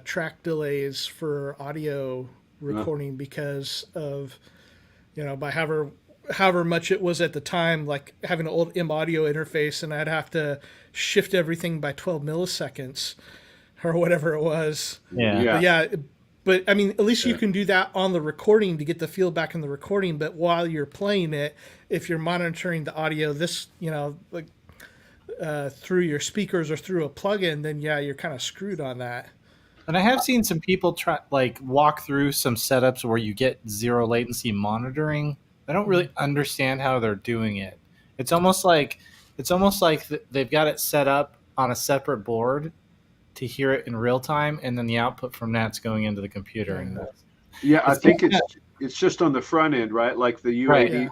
track delays for audio recording because of, by however much it was at the time, like having an old M audio interface, and I'd have to shift everything by 12 milliseconds or whatever it was. But I mean, at least you can do that on the recording to get the feel back in the recording. But while you're playing it, if you're monitoring the audio, through your speakers or through a plugin, then you're kind of screwed on that. And I have seen some people walk through some setups where you get zero latency monitoring. I don't really understand how they're doing it. It's almost like they've got it set up on a separate board to hear it in real time, and then the output from that's going into the computer. And Yeah, I think it's just on the front end, right? Like the UAD, Right. Yeah.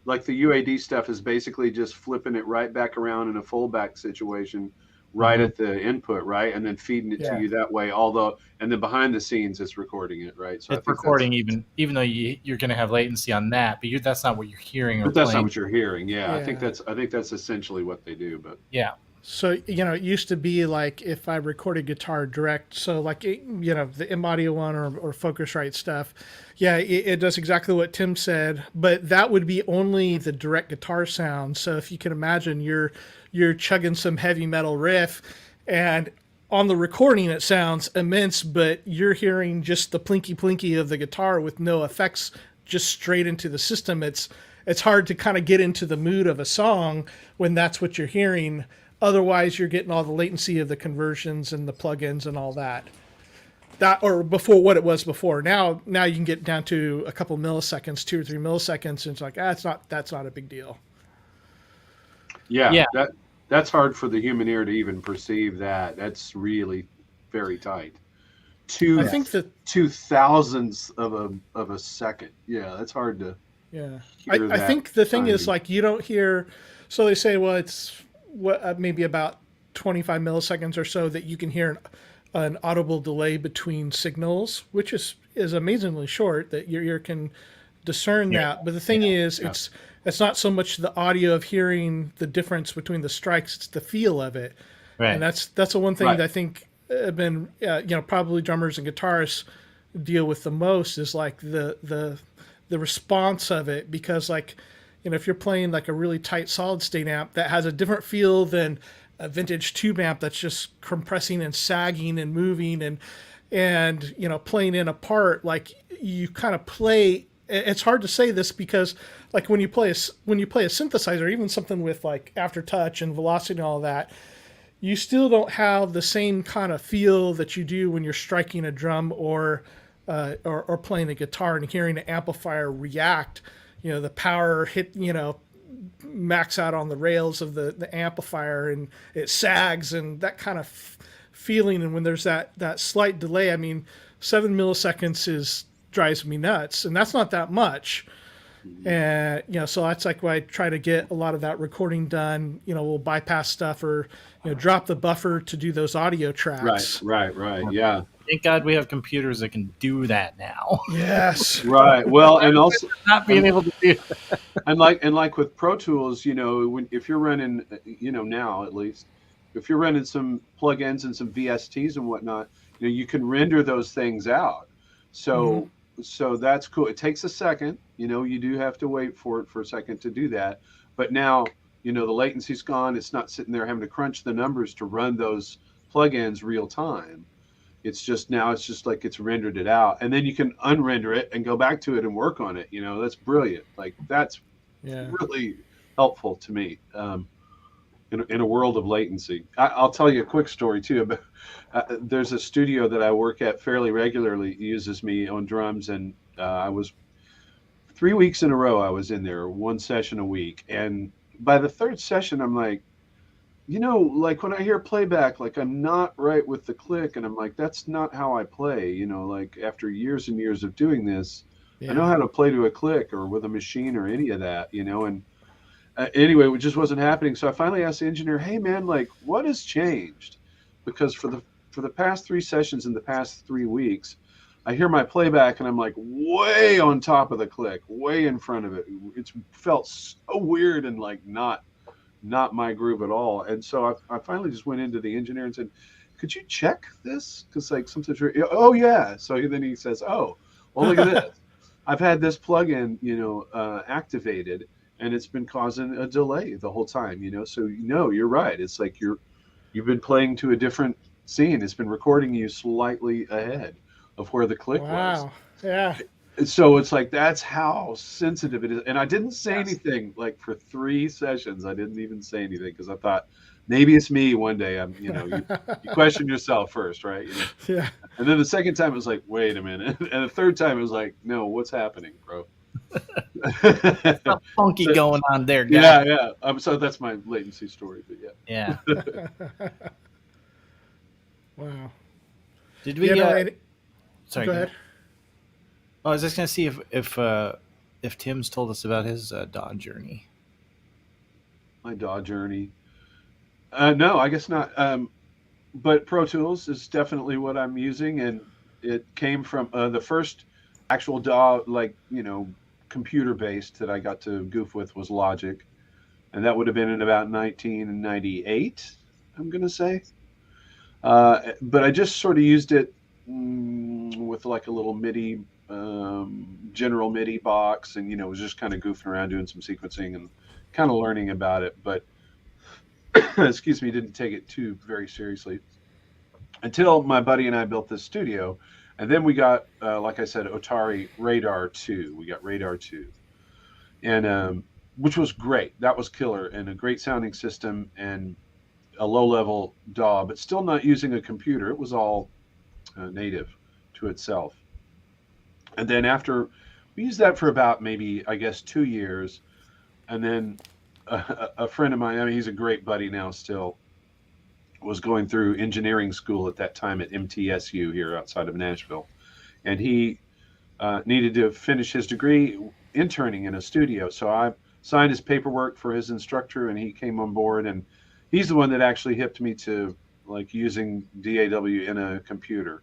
like the UAD stuff is basically just flipping it right back around in a fallback situation, right at the input, right, and then feeding it to you that way. Although, and then behind the scenes, it's recording it, right? So I it's think recording even though you're going to have latency on that, but that's not what you're hearing or but that's playing. not what you're hearing. Yeah, I think Yeah. that's essentially what they do. But Yeah. So, it used to be like if I recorded guitar direct, so like, the M-Audio one or Focusrite stuff, it does exactly what Tim said, but that would be only the direct guitar sound. So if you can imagine, you're chugging some heavy metal riff, and on the recording it sounds immense, but you're hearing just the plinky of the guitar with no effects, just straight into the system. It's hard to kind of get into the mood of a song when that's what you're hearing. Otherwise, you're getting all the latency of the conversions and the plugins and all that. Or before what it was before. Now you can get down to a couple milliseconds, 2 or 3 milliseconds, and it's like, that's not a big deal. yeah. That's hard for the human ear to even perceive that. That's really very tight. I think that 2/1000ths of a second. Yeah, that's hard to. Yeah, hear I that think the thing is, timing. like, you don't hear. So they say, well, it's maybe about 25 milliseconds or so that you can hear an audible delay between signals, which is amazingly short, that your ear can discern that. But the thing is, it's not so much the audio of hearing the difference between the strikes; it's the feel of it. Right. And that's the one thing Right. that I think have been probably drummers and guitarists deal with the most, is like the response of it, because like, if you're playing like a really tight solid state amp that has a different feel than a vintage tube amp that's just compressing and sagging and moving and playing in a part, like, you kind of play. It's hard to say this because, like, when you play a synthesizer, even something with like aftertouch and velocity and all that, you still don't have the same kind of feel that you do when you're striking a drum or playing a guitar and hearing an amplifier react. The power hit, max out on the rails of the amplifier, and it sags, and that kind of feeling. And when there's that slight delay, 7 milliseconds drives me nuts, and that's not that much. And so that's like why I try to get a lot of that recording done. We'll bypass stuff or drop the buffer to do those audio tracks. Right. Yeah. Thank God we have computers that can do that now. Yes. Right. Well, and also Not being able to do that. and like with Pro Tools, if you're running, now at least, if you're running some plugins and some VSTs and whatnot, you can render those things out. So that's cool. It takes a second. You do have to wait for it for a second to do that. But now, the latency's gone. It's not sitting there having to crunch the numbers to run those plugins real time. It's just like it's rendered it out, and then you can unrender it and go back to it and work on it. That's brilliant. Like, that's really helpful to me in a world of latency. I'll tell you a quick story too. About there's a studio that I work at fairly regularly, uses me on drums, and I was 3 weeks in a row. I was in there, one session a week, and by the third session, I'm like, like when I hear playback, like, I'm not right with the click, and I'm like, that's not how I play. Like, after years and years of doing this, I know how to play to a click or with a machine or any of that, and anyway, it just wasn't happening. So I finally asked the engineer, hey man, like, what has changed? Because for the past 3 sessions in the past 3 weeks, I hear my playback and I'm like way on top of the click, way in front of it. It's felt so weird and like not my groove at all. And so I finally just went into the engineer and said, could you check this? Because like something's, oh yeah. So then he says, oh, well, look at this. I've had this plugin, activated, and it's been causing a delay the whole time, So you're right. It's like you've been playing to a different scene. It's been recording you slightly ahead of where the click was. Wow. Yeah. So it's like, that's how sensitive it is. And I didn't say anything, like, for 3 sessions. I didn't even say anything because I thought maybe it's me one day. You question yourself first, right? Yeah. And then the second time it was like, wait a minute. And the third time it was like, no, what's happening, bro? Something funky going on there, guy. Yeah. So that's my latency story, but yeah. Yeah. Wow. Did we? Sorry. Go ahead. I was just gonna see if Tim's told us about his DAW journey. My DAW journey. No, I guess not. But Pro Tools is definitely what I'm using, and it came from the first actual DAW, like, computer based that I got to goof with was Logic, and that would have been in about 1998, I'm gonna say. But I just sort of used it with like a little MIDI, general MIDI box, and was just kind of goofing around doing some sequencing and kind of learning about it. But excuse me, didn't take it too very seriously until my buddy and I built this studio, and then we got, like I said, Atari Radar 2. We got Radar 2, and which was great. That was killer and a great sounding system and a low-level DAW, but still not using a computer. It was all native to itself. And then after we used that for about maybe, I guess, 2 years, and then a friend of mine, I mean, he's a great buddy now still, was going through engineering school at that time at MTSU here outside of Nashville. And he needed to finish his degree interning in a studio. So I signed his paperwork for his instructor, and he came on board. And he's the one that actually hipped me to like using DAW in a computer.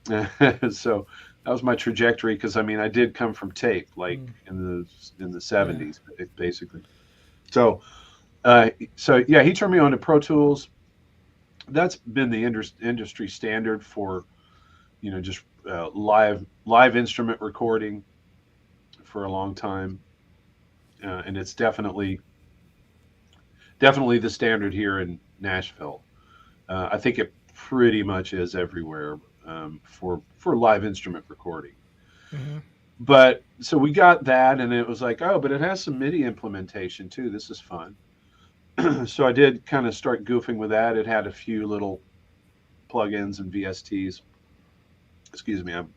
So that was my trajectory, because I mean I did come from tape, like in the 70s, basically. So yeah, he turned me on to Pro Tools. That's been the industry standard for just live instrument recording for a long time, and it's definitely the standard here in Nashville. I think it pretty much is everywhere for live instrument recording. Mm-hmm. But so we got that, and it was like, oh, but it has some MIDI implementation too. This is fun. So I did kind of start goofing with that. It had a few little plugins and VSTs. Excuse me, I'm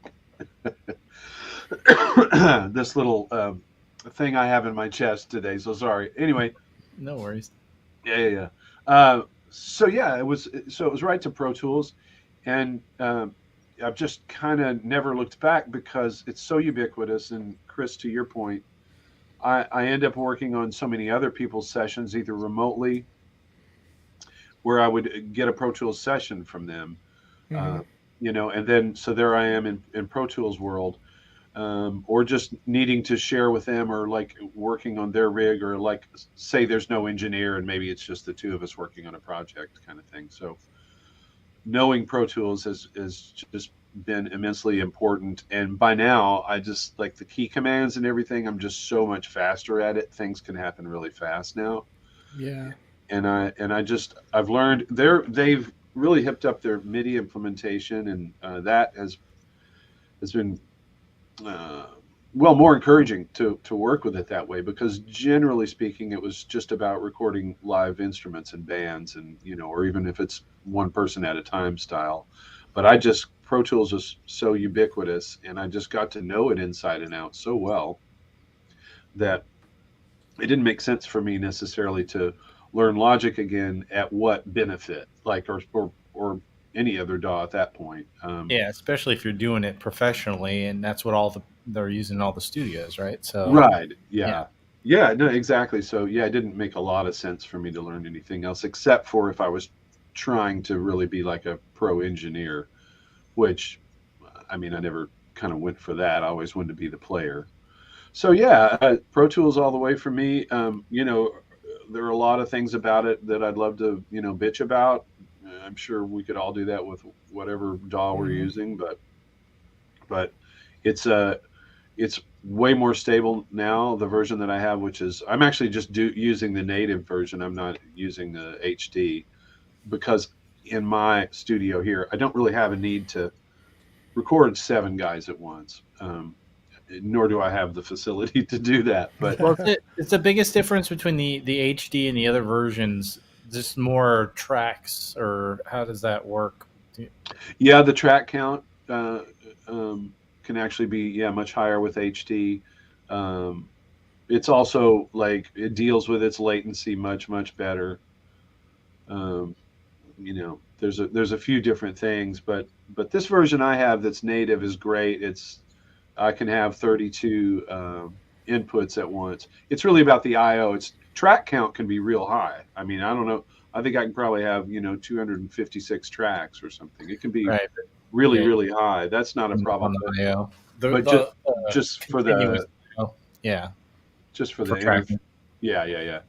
this little thing I have in my chest today. So sorry. Anyway, no worries. Yeah. So yeah, it was right to Pro Tools, and I've just kind of never looked back because it's so ubiquitous. And Chris, to your point, I end up working on so many other people's sessions, either remotely, where I would get a Pro Tools session from them, and then so there I am in Pro Tools world, or just needing to share with them, or like working on their rig, or like say there's no engineer and maybe it's just the two of us working on a project kind of thing. So knowing Pro Tools has just been immensely important. And by now I just like the key commands and everything. I'm just so much faster at it. Things can happen really fast now. Yeah. And I've learned they've really hipped up their MIDI implementation, and that has been more encouraging to work with it that way, because generally speaking, it was just about recording live instruments and bands, and or even if it's one person at a time style. But Pro Tools is so ubiquitous, and I just got to know it inside and out so well that it didn't make sense for me necessarily to learn Logic again. At what benefit, like, or any other DAW at that point. Yeah, especially if you're doing it professionally, and that's what they're using all the studios, right? So right, yeah, no, exactly. So yeah, it didn't make a lot of sense for me to learn anything else, except for if I was trying to really be like a pro engineer, which, I mean, I never kind of went for that. I always wanted to be the player. So yeah, Pro Tools all the way for me. There are a lot of things about it that I'd love to, bitch about. I'm sure we could all do that with whatever DAW we're using, but it's way more stable now. The version that I have, which is, I'm actually just using the native version. I'm not using the HD, because in my studio here, I don't really have a need to record 7 guys at once. Nor do I have the facility to do that. But well, it's the biggest difference between the HD and the other versions. Just more tracks, or how does that work? Yeah, the track count can actually be much higher with HD. It's also like it deals with its latency much better. there's a few different things, but this version I have that's native is great. I can have 32 inputs at once. It's really about the I/O. Its track count can be real high. I mean, I don't know. I think I can probably have 256 tracks or something. It can be Right. really Yeah. really high. That's not a problem. On the I/O. But just for continuous the I/O. Yeah. just for For the tracking. yeah.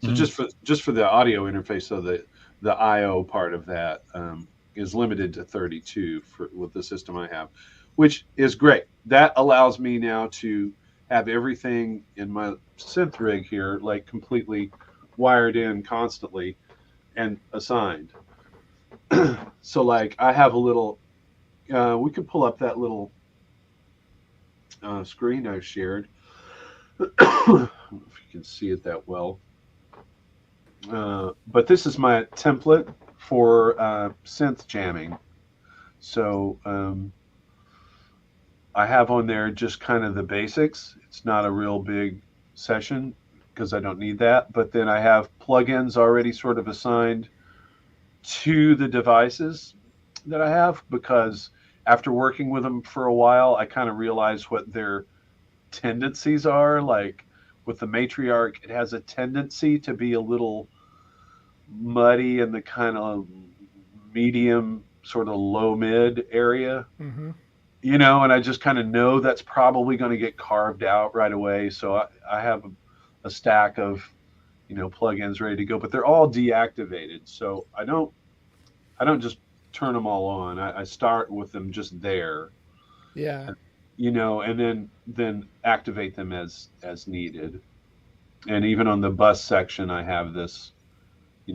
So Mhm. just for the audio interface, so the I/O part of that is limited to 32 with the system I have, which is great. That allows me now to have everything in my synth rig here like completely wired in constantly and assigned. So like I have a little. We could pull up that little screen I shared. I don't know if you can see it that well. But this is my template for synth jamming. So I have on there just kind of the basics. It's not a real big session because I don't need that. But then I have plugins already sort of assigned to the devices that I have, because after working with them for a while, I kind of realized what their tendencies are. Like with the matriarch, it has a tendency to be a little muddy in the kind of medium, sort of low mid area, Mm-hmm. and I just kind of know that's probably going to get carved out right away. So I have a stack of plugins ready to go, but they're all deactivated. So I don't just turn them all on. I start with them just there, Yeah. and then activate them as needed. And even on the bus section, I have this.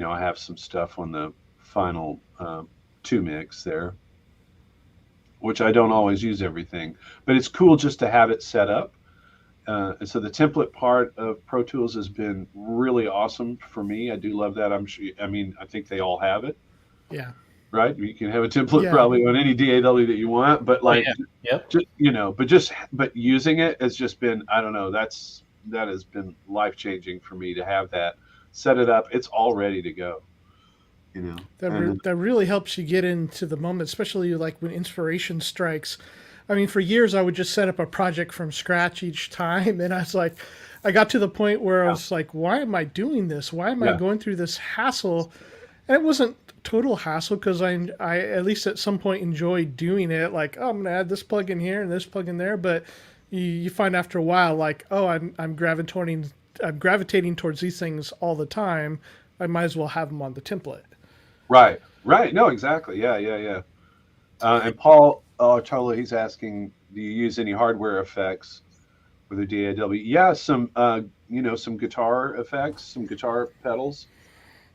I have some stuff on the final 2 mix there, which I don't always use everything, but it's cool just to have it set up. And so the template part of Pro Tools has been really awesome for me. I do love that. I'm sure. I mean, I think they all have it, Yeah. right? You can have a template Yeah. probably on any DAW that you want, but like, Yep. but using it has just been, I don't know. That has been life changing for me to have that. Set it up. It's all ready to go. That really helps you get into the moment, especially like when inspiration strikes. I mean, for years I would just set up a project from scratch each time, and I got to the point where I was like, why am I doing this? Why am I going through this hassle? And it wasn't total hassle because I at least at some point enjoyed doing it. Like, oh, I'm gonna add this plug in here and this plug in there, but you find after a while, like, oh, I'm gravitating towards these things all the time. I might as well have them on the template. Right. No, exactly. Yeah. And Paul Charlo, he's asking, do you use any hardware effects with the DAW? Yeah, some some guitar effects, some guitar pedals.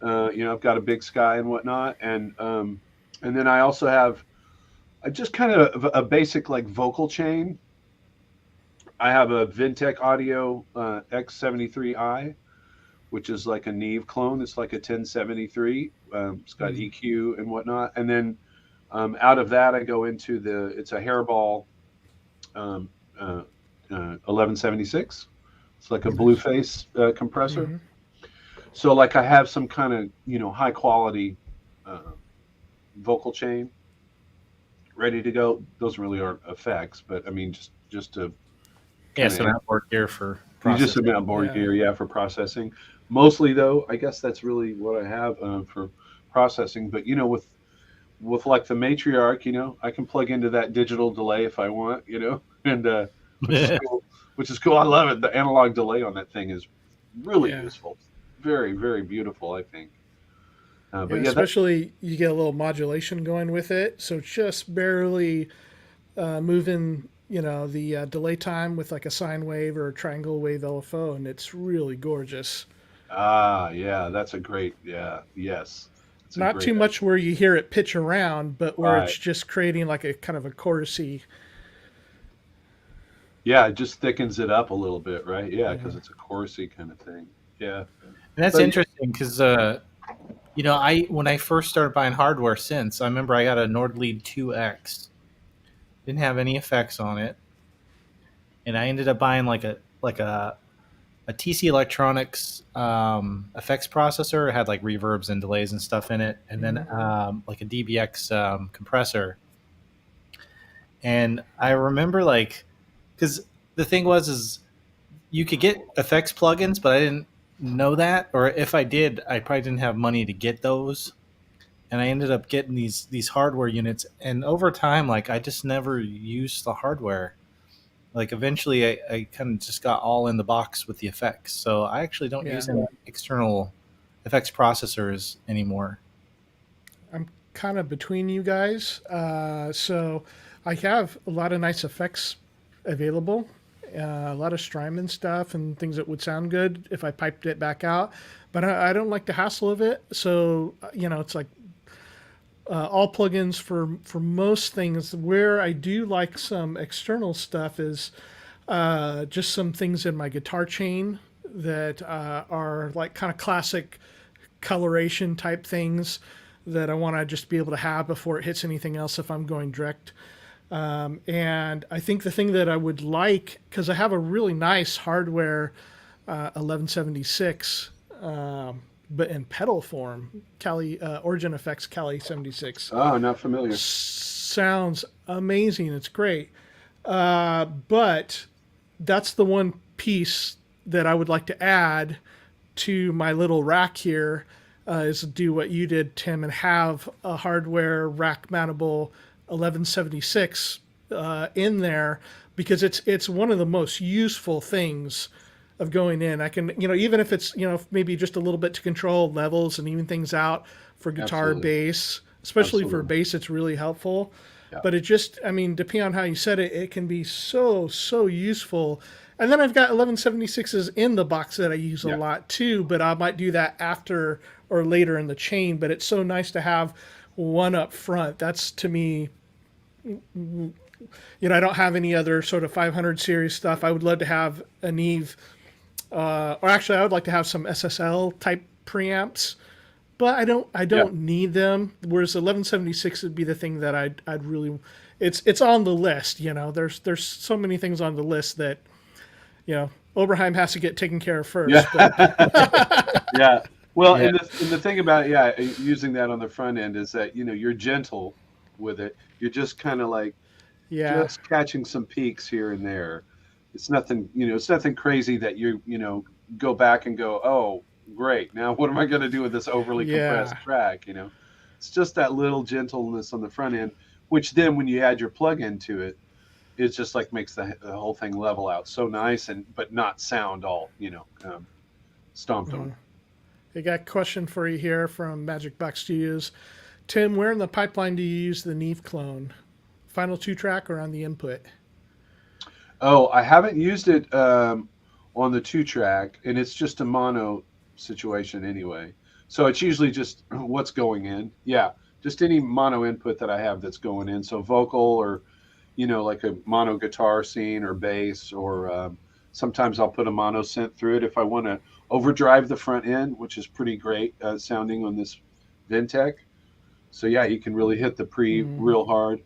I've got a Big Sky and whatnot, and then I also have just kind of a basic like vocal chain. I have a Vintech Audio X73i, which is like a Neve clone. It's like a 1073. It's got EQ and whatnot. And then out of that, I go into it's a Hairball 1176. It's like a Blueface compressor. Mm-hmm. So like I have some kind of, high quality vocal chain ready to go. Those really aren't effects, but I mean, just to some outboard gear for processing. Just some outboard gear, for processing. Mostly though, I guess that's really what I have for processing. But with like the matriarch, I can plug into that digital delay if I want, and which is cool. I love it. The analog delay on that thing is really useful. Very, very beautiful, I think. But especially you get a little modulation going with it, so just barely moving, the delay time with like a sine wave or a triangle wave LFO, and it's really gorgeous. Yeah, that's a great, yes. Not too much where you hear it pitch around, but where it's just creating like a kind of a chorusy. Yeah, it just thickens it up a little bit, right? Yeah, because it's a chorusy kind of thing. Yeah. And that's interesting because, when I first started buying hardware synths, I remember I got a Nordlead 2X. Didn't have any effects on it. And I ended up buying like a TC Electronics effects processor. It had like reverbs and delays and stuff in it, and then like a DBX compressor. And I remember like, because the thing was is you could get effects plugins, but I didn't know that, or if I did, I probably didn't have money to get those. And I ended up getting these hardware units, and over time, like I just never used the hardware. Like eventually, I kind of just got all in the box with the effects. So I actually don't use any external effects processors anymore. I'm kind of between you guys. So I have a lot of nice effects available, a lot of Strymon stuff and things that would sound good if I piped it back out. But I don't like the hassle of it. So, it's like all plugins for most things. Where I do like some external stuff is just some things in my guitar chain that are like kind of classic coloration type things that I want to just be able to have before it hits anything else if I'm going direct. And I think the thing that I would like, because I have a really nice hardware 1176, but in pedal form, Origin Effects Cali 76. Oh, not familiar. Sounds amazing. It's great. But that's the one piece that I would like to add to my little rack here, is do what you did, Tim, and have a hardware rack mountable 1176 in there, because it's one of the most useful things of going in. I can, even if it's, maybe just a little bit to control levels and even things out for guitar, bass, especially for bass, it's really helpful. Yeah. But it just, depending on how you set it, it can be so useful. And then I've got 1176s in the box that I use a lot too, but I might do that after or later in the chain. But it's so nice to have one up front. That's, to me, I don't have any other sort of 500 series stuff. I would love to have a Neve, or actually I would like to have some SSL type preamps, but I don't need them. Whereas 1176 would be the thing that I'd really, it's on the list. There's so many things on the list that, Oberheim has to get taken care of first. Yeah. Well, and the thing about using that on the front end is that you're gentle with it. You're just kind of like just catching some peaks here and there. It's nothing, it's nothing crazy that you go back and go, oh, great. Now what am I going to do with this overly compressed track? It's just that little gentleness on the front end, which then when you add your plug-in to it, it just like makes the whole thing level out so nice, but not sound all, stomped on. I got a question for you here from Magic Box Studios. Tim, where in the pipeline do you use the Neve clone? Final 2-track or on the input? Oh, I haven't used it on the 2-track, and it's just a mono situation anyway. So it's usually just what's going in. Yeah, just any mono input that I have that's going in. So vocal or, like a mono guitar scene or bass, or sometimes I'll put a mono synth through it if I want to overdrive the front end, which is pretty great sounding on this Vintech. So yeah, you can really hit the pre real hard,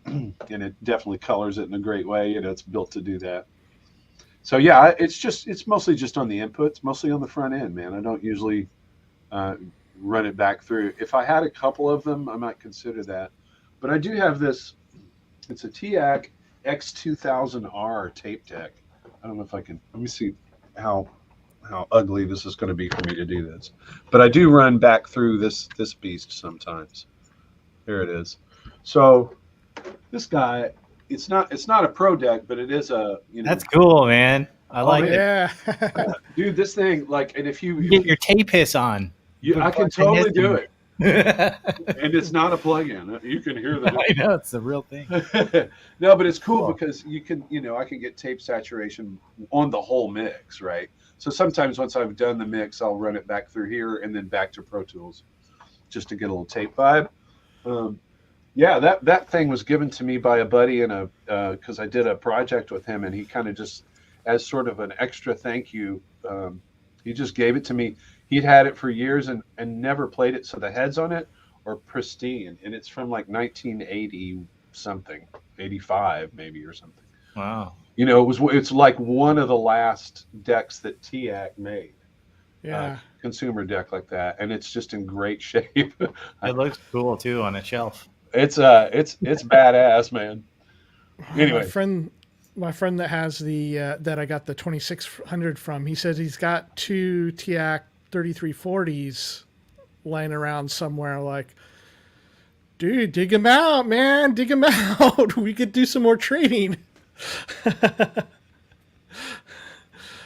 and it definitely colors it in a great way. It's built to do that. So yeah, it's mostly just on the inputs, mostly on the front end, man. I don't usually run it back through. If I had a couple of them, I might consider that. But I do have this. It's a TAC X2000R tape deck. I don't know if I can. Let me see how ugly this is going to be for me to do this. But I do run back through this beast sometimes. There it is. So this guy, it's not a pro deck, but it is a That's cool, man. I like it. Yeah. Dude, this thing, like, and if you get your tape hiss on. I can totally do it. And it's not a plug-in. You can hear that. I know, it's the real thing. No, but it's cool because you can, I can get tape saturation on the whole mix, right? So sometimes once I've done the mix, I'll run it back through here and then back to Pro Tools just to get a little tape vibe. That thing was given to me by a buddy because I did a project with him, and he kind of just, as sort of an extra thank you, he just gave it to me. He'd had it for years and never played it, so the heads on it are pristine, and it's from like 1980 something, 85 maybe or something. Wow. You know, it's like one of the last decks that TAC made. Yeah. Consumer deck like that, and it's just in great shape. It looks cool too on a shelf. It's badass, man. My Anyway, friend, that has the that I got the 2600 from, he says he's got two TIAC 3340s laying around somewhere. Like, dude, dig them out, man, dig them out. We could do some more trading.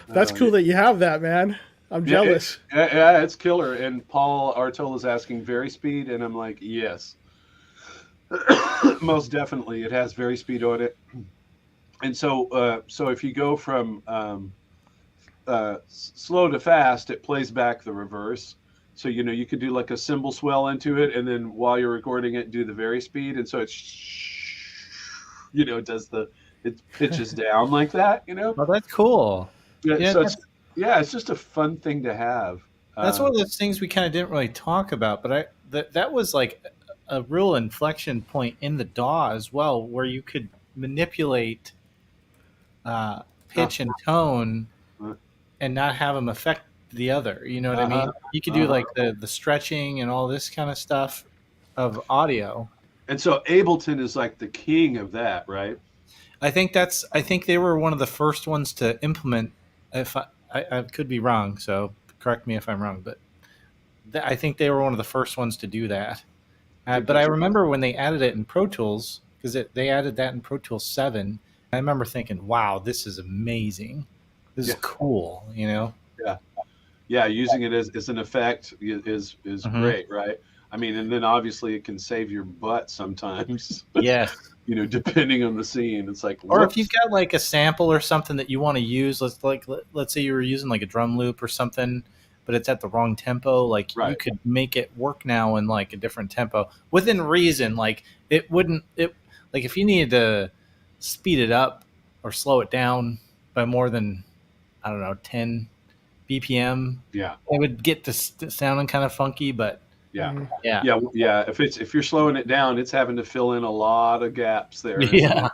That's cool that you have that, man. I'm jealous. Yeah, it's killer. And Paul Artol is asking very speed, and I'm like, yes, most definitely, it has very speed on it. And so, so if you go from slow to fast, it plays back the reverse. So you know you could do like a cymbal swell into it, and then while you're recording it, do the very speed, and so it's it pitches down like that. You know. Oh, that's cool. Yeah. So it's just a fun thing to have. That's one of those things we kind of didn't really talk about, but that was like a real inflection point in the DAW as well, where you could manipulate pitch and tone and not have them affect the other. You know what I mean? You could do like the stretching and all this kind of stuff of audio. And so Ableton is like the king of that, right? I think they were one of the first ones to implement. If I could be wrong, so correct me if I'm wrong, but I think they were one of the first ones to do that. But I remember when they added it in Pro Tools, because they added that in Pro Tools 7. I remember thinking, "Wow, this is amazing. This is cool." You know? Yeah. Using it as an effect is great, right? I mean, and then obviously it can save your butt sometimes. Yes. You know, depending on the scene, it's like. Or if you've got like a sample or something that you want to use, let's say you were using like a drum loop or something, but it's at the wrong tempo. Like you could make it work now in like a different tempo within reason. Like like if you needed to speed it up or slow it down by more than, I don't know, 10 BPM. Yeah, it would get to sounding kind of funky, but. Yeah. If you're slowing it down, it's having to fill in a lot of gaps there. Yeah.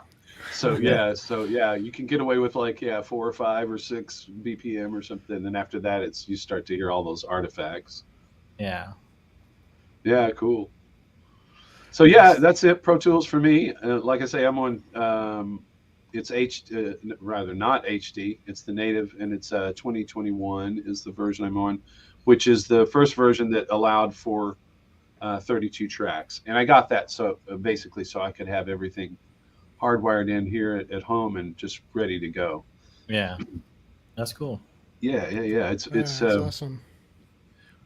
So you can get away with like 4 or 5 or 6 BPM or something. Then after that, you start to hear all those artifacts. Yeah. Yeah. Cool. So yeah, that's it. Pro Tools for me. Like I say, I'm on. It's rather not HD. It's the native, and it's 2021 is the version I'm on, which is the first version that allowed for 32 tracks. And I got that so basically so I could have everything hardwired in here at home and just ready to go. Yeah, that's cool. Yeah. It's awesome.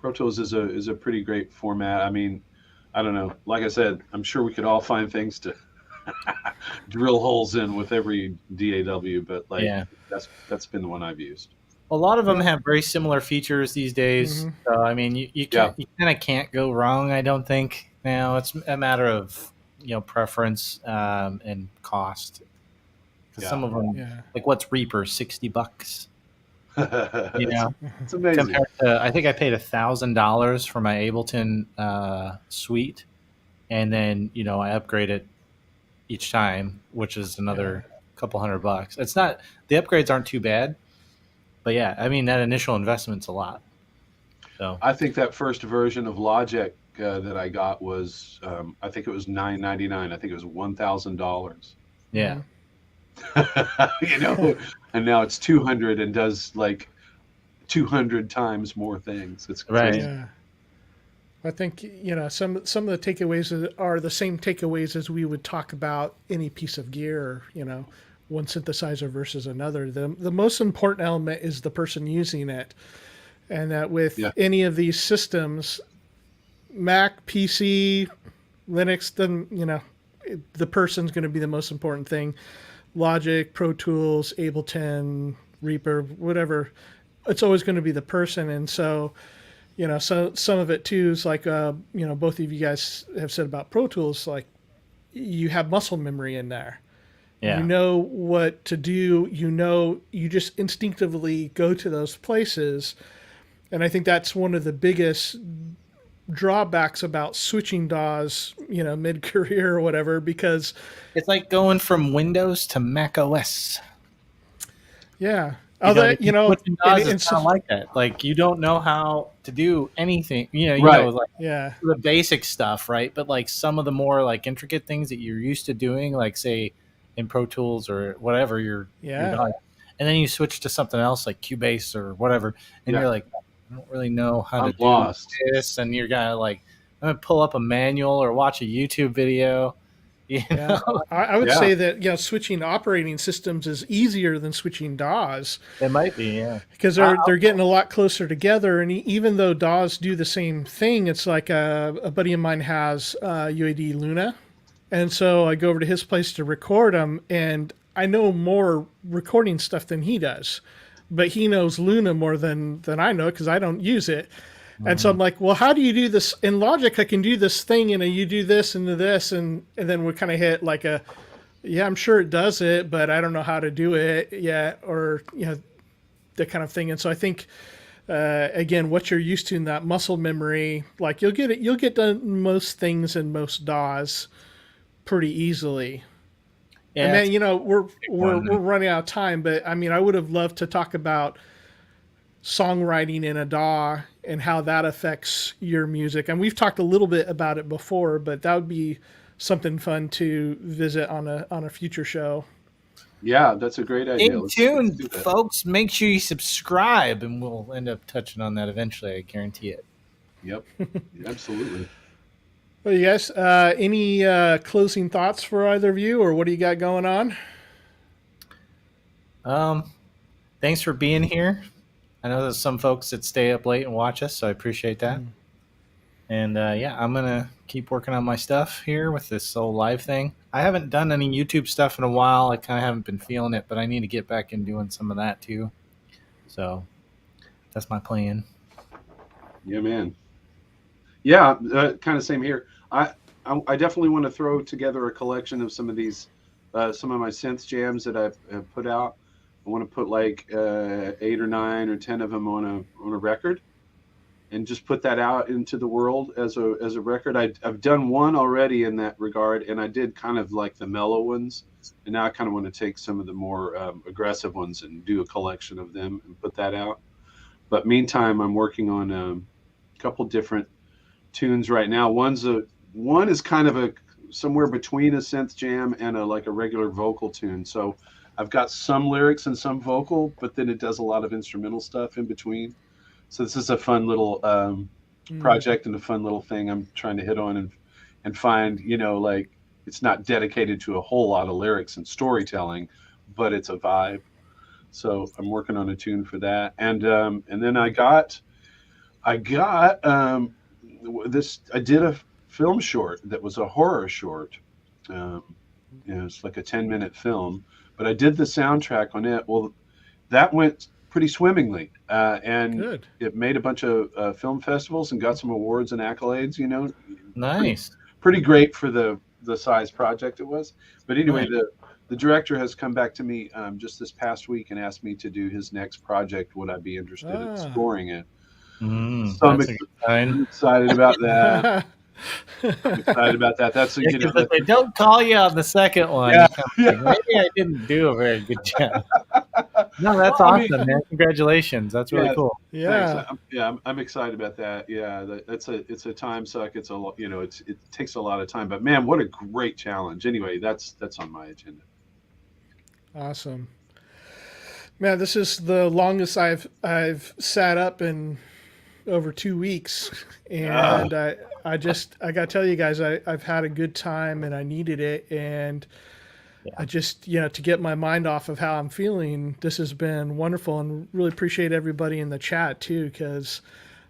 Pro Tools is a pretty great format. I mean, I don't know. Like I said, I'm sure we could all find things to drill holes in with every DAW, but that's been the one I've used. A lot of them have very similar features these days. So, I mean, you kind of can't go wrong, I don't think. Now it's a matter of preference and cost. Because some of them, like what's Reaper, $60. It's amazing. Compared to, I think I paid $1,000 for my Ableton suite, and then I upgrade it each time, which is another couple $100. It's not, the upgrades aren't too bad. But yeah, I mean, that initial investment's a lot. So I think that first version of Logic that I got was, I think it was $9.99. I think it was $1,000. Yeah. And now it's 200 and does like 200 times more things. It's crazy. Right. Yeah. I think some of the takeaways are the same takeaways as we would talk about any piece of gear. One synthesizer versus another. The most important element is the person using it, and that with any of these systems, Mac, PC, Linux, then the person's going to be the most important thing. Logic, Pro Tools, Ableton, Reaper, whatever, it's always going to be the person. And so so some of it too is like both of you guys have said about Pro Tools, like you have muscle memory in there. Yeah. You know what to do. You just instinctively go to those places. And I think that's one of the biggest drawbacks about switching DAWs, mid-career or whatever, because It's like going from Windows to Mac OS. yeah, If you switch in and, DAWs, it's kind of like that. Like you don't know how to do anything. Right. Like yeah, the basic stuff, right? But like some of the more like intricate things that you're used to doing, like say in Pro Tools or whatever your DAW, and then you switch to something else like Cubase or whatever, and you're like, I don't really know how to do this, and you're gonna like, I'm gonna pull up a manual or watch a YouTube video. Yeah, I would say that switching operating systems is easier than switching DAWs. It might be, yeah, because they're getting a lot closer together. And even though DAWs do the same thing, it's like a buddy of mine has UAD Luna, and so I go over to his place to record them, and I know more recording stuff than he does, but he knows Luna more than I know because I don't use it. And so I'm like, well, how do you do this? In Logic, I can do this thing, you do this and this, and then we kind of hit like yeah, I'm sure it does it, but I don't know how to do it yet, or, that kind of thing. And so I think, again, what you're used to in that muscle memory, like you'll get done most things in most DAWs pretty easily. Yeah, and then, we're running out of time, but I mean, I would have loved to talk about songwriting in a DAW and how that affects your music. And we've talked a little bit about it before, but that would be something fun to visit on a future show. Yeah, that's a great idea. Stay tuned, folks. Make sure you subscribe, and we'll end up touching on that eventually. I guarantee it. Yep, absolutely. Well, you guys, any closing thoughts for either of you, or what do you got going on? Thanks for being here. I know there's some folks that stay up late and watch us, so I appreciate that. And I'm going to keep working on my stuff here with this whole live thing. I haven't done any YouTube stuff in a while. I kind of haven't been feeling it, but I need to get back and doing some of that too. So that's my plan. Yeah, man. Yeah, kind of same here. I definitely want to throw together a collection of some of these, some of my synth jams that I've put out. I want to put like 8 or 9 or 10 of them on a record, and just put that out into the world as a record. I've done one already in that regard, and I did kind of like the mellow ones, and now I kind of want to take some of the more aggressive ones and do a collection of them and put that out. But meantime, I'm working on a couple different tunes right now. One is kind of somewhere between a synth jam and a regular vocal tune. So I've got some lyrics and some vocal, but then it does a lot of instrumental stuff in between. So this is a fun little project and a fun little thing I'm trying to hit on and find, like it's not dedicated to a whole lot of lyrics and storytelling, but it's a vibe. So I'm working on a tune for that. And then I did a film short that was a horror short. It's like a 10-minute film. But I did the soundtrack on it. Well, that went pretty swimmingly, and Good. It made a bunch of film festivals and got some awards and accolades. Nice, pretty great for the size project it was. But anyway, the director has come back to me just this past week and asked me to do his next project. Would I be interested in scoring it? So I'm excited about that. I'm excited about that. That's if they don't call you on the second one. Yeah. Maybe I didn't do a very good job. No, that's awesome, man. Congratulations. That's really cool. Yeah. I'm excited about that. Yeah, it's a time suck. It's a lot. It takes a lot of time. But man, what a great challenge. Anyway, that's on my agenda. Awesome. Man, this is the longest I've sat up in over 2 weeks, and I gotta tell you guys, I've had a good time and I needed it, and I just to get my mind off of how I'm feeling, this has been wonderful, and really appreciate everybody in the chat too, because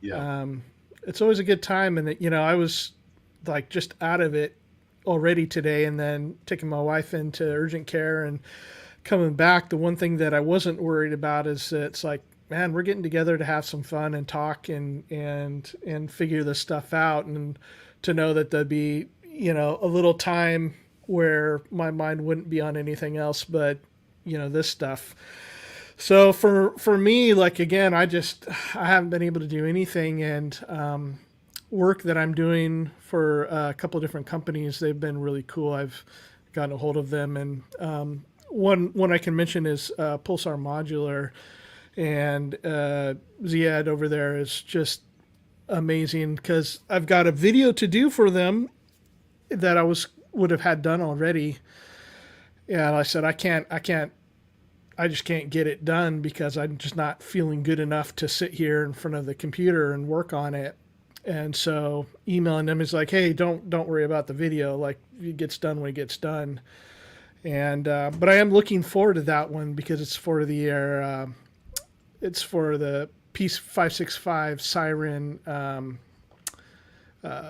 it's always a good time. And I was like just out of it already today, and then taking my wife into urgent care and coming back. The one thing that I wasn't worried about is that it's like, man, we're getting together to have some fun and talk and figure this stuff out, and to know that there'd be, a little time where my mind wouldn't be on anything else but, this stuff. So for me, like, again, I haven't been able to do anything. And work that I'm doing for a couple of different companies. They've been really cool. I've gotten a hold of them, and one I can mention is Pulsar Modular, and Ziad over there is just amazing because I've got a video to do for them that I would have had done already. And I said, I just can't get it done because I'm just not feeling good enough to sit here in front of the computer and work on it. And so emailing them is like, hey, don't worry about the video. Like, it gets done when it gets done. And but I am looking forward to that one because it's for the Piece 565 Siren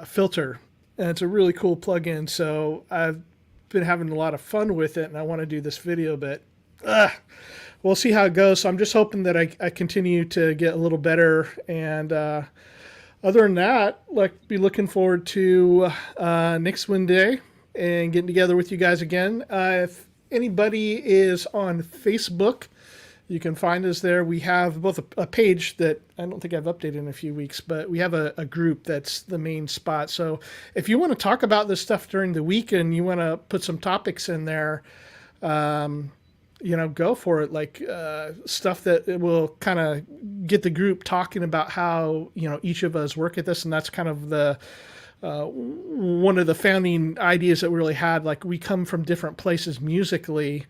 filter, and it's a really cool plugin. So I've been having a lot of fun with it, and I want to do this video, but we'll see how it goes. So I'm just hoping that I continue to get a little better, and other than that, like, be looking forward to next Wednesday and getting together with you guys again. If anybody is on Facebook, you can find us there. We have both a page that I don't think I've updated in a few weeks, but we have a group that's the main spot. So if you want to talk about this stuff during the week and you want to put some topics in there, go for it. Like stuff that will kind of get the group talking about how, each of us work at this. And that's kind of the one of the founding ideas that we really had. Like, we come from different places musically.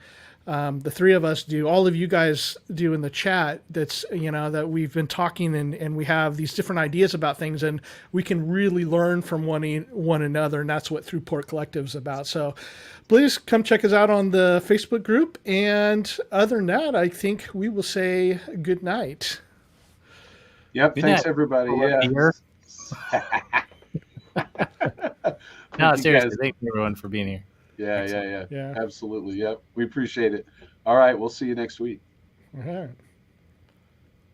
The three of us do, all of you guys do in the chat. That's, that we've been talking and we have these different ideas about things, and we can really learn from one another. And that's what Thru Port Collective is about. So please come check us out on the Facebook group. And other than that, I think we will say good night. Yep. Good Thanks, night. everybody. No, seriously, thank you everyone for being here. Yeah. Absolutely. Yep. We appreciate it. All right. We'll see you next week. All right.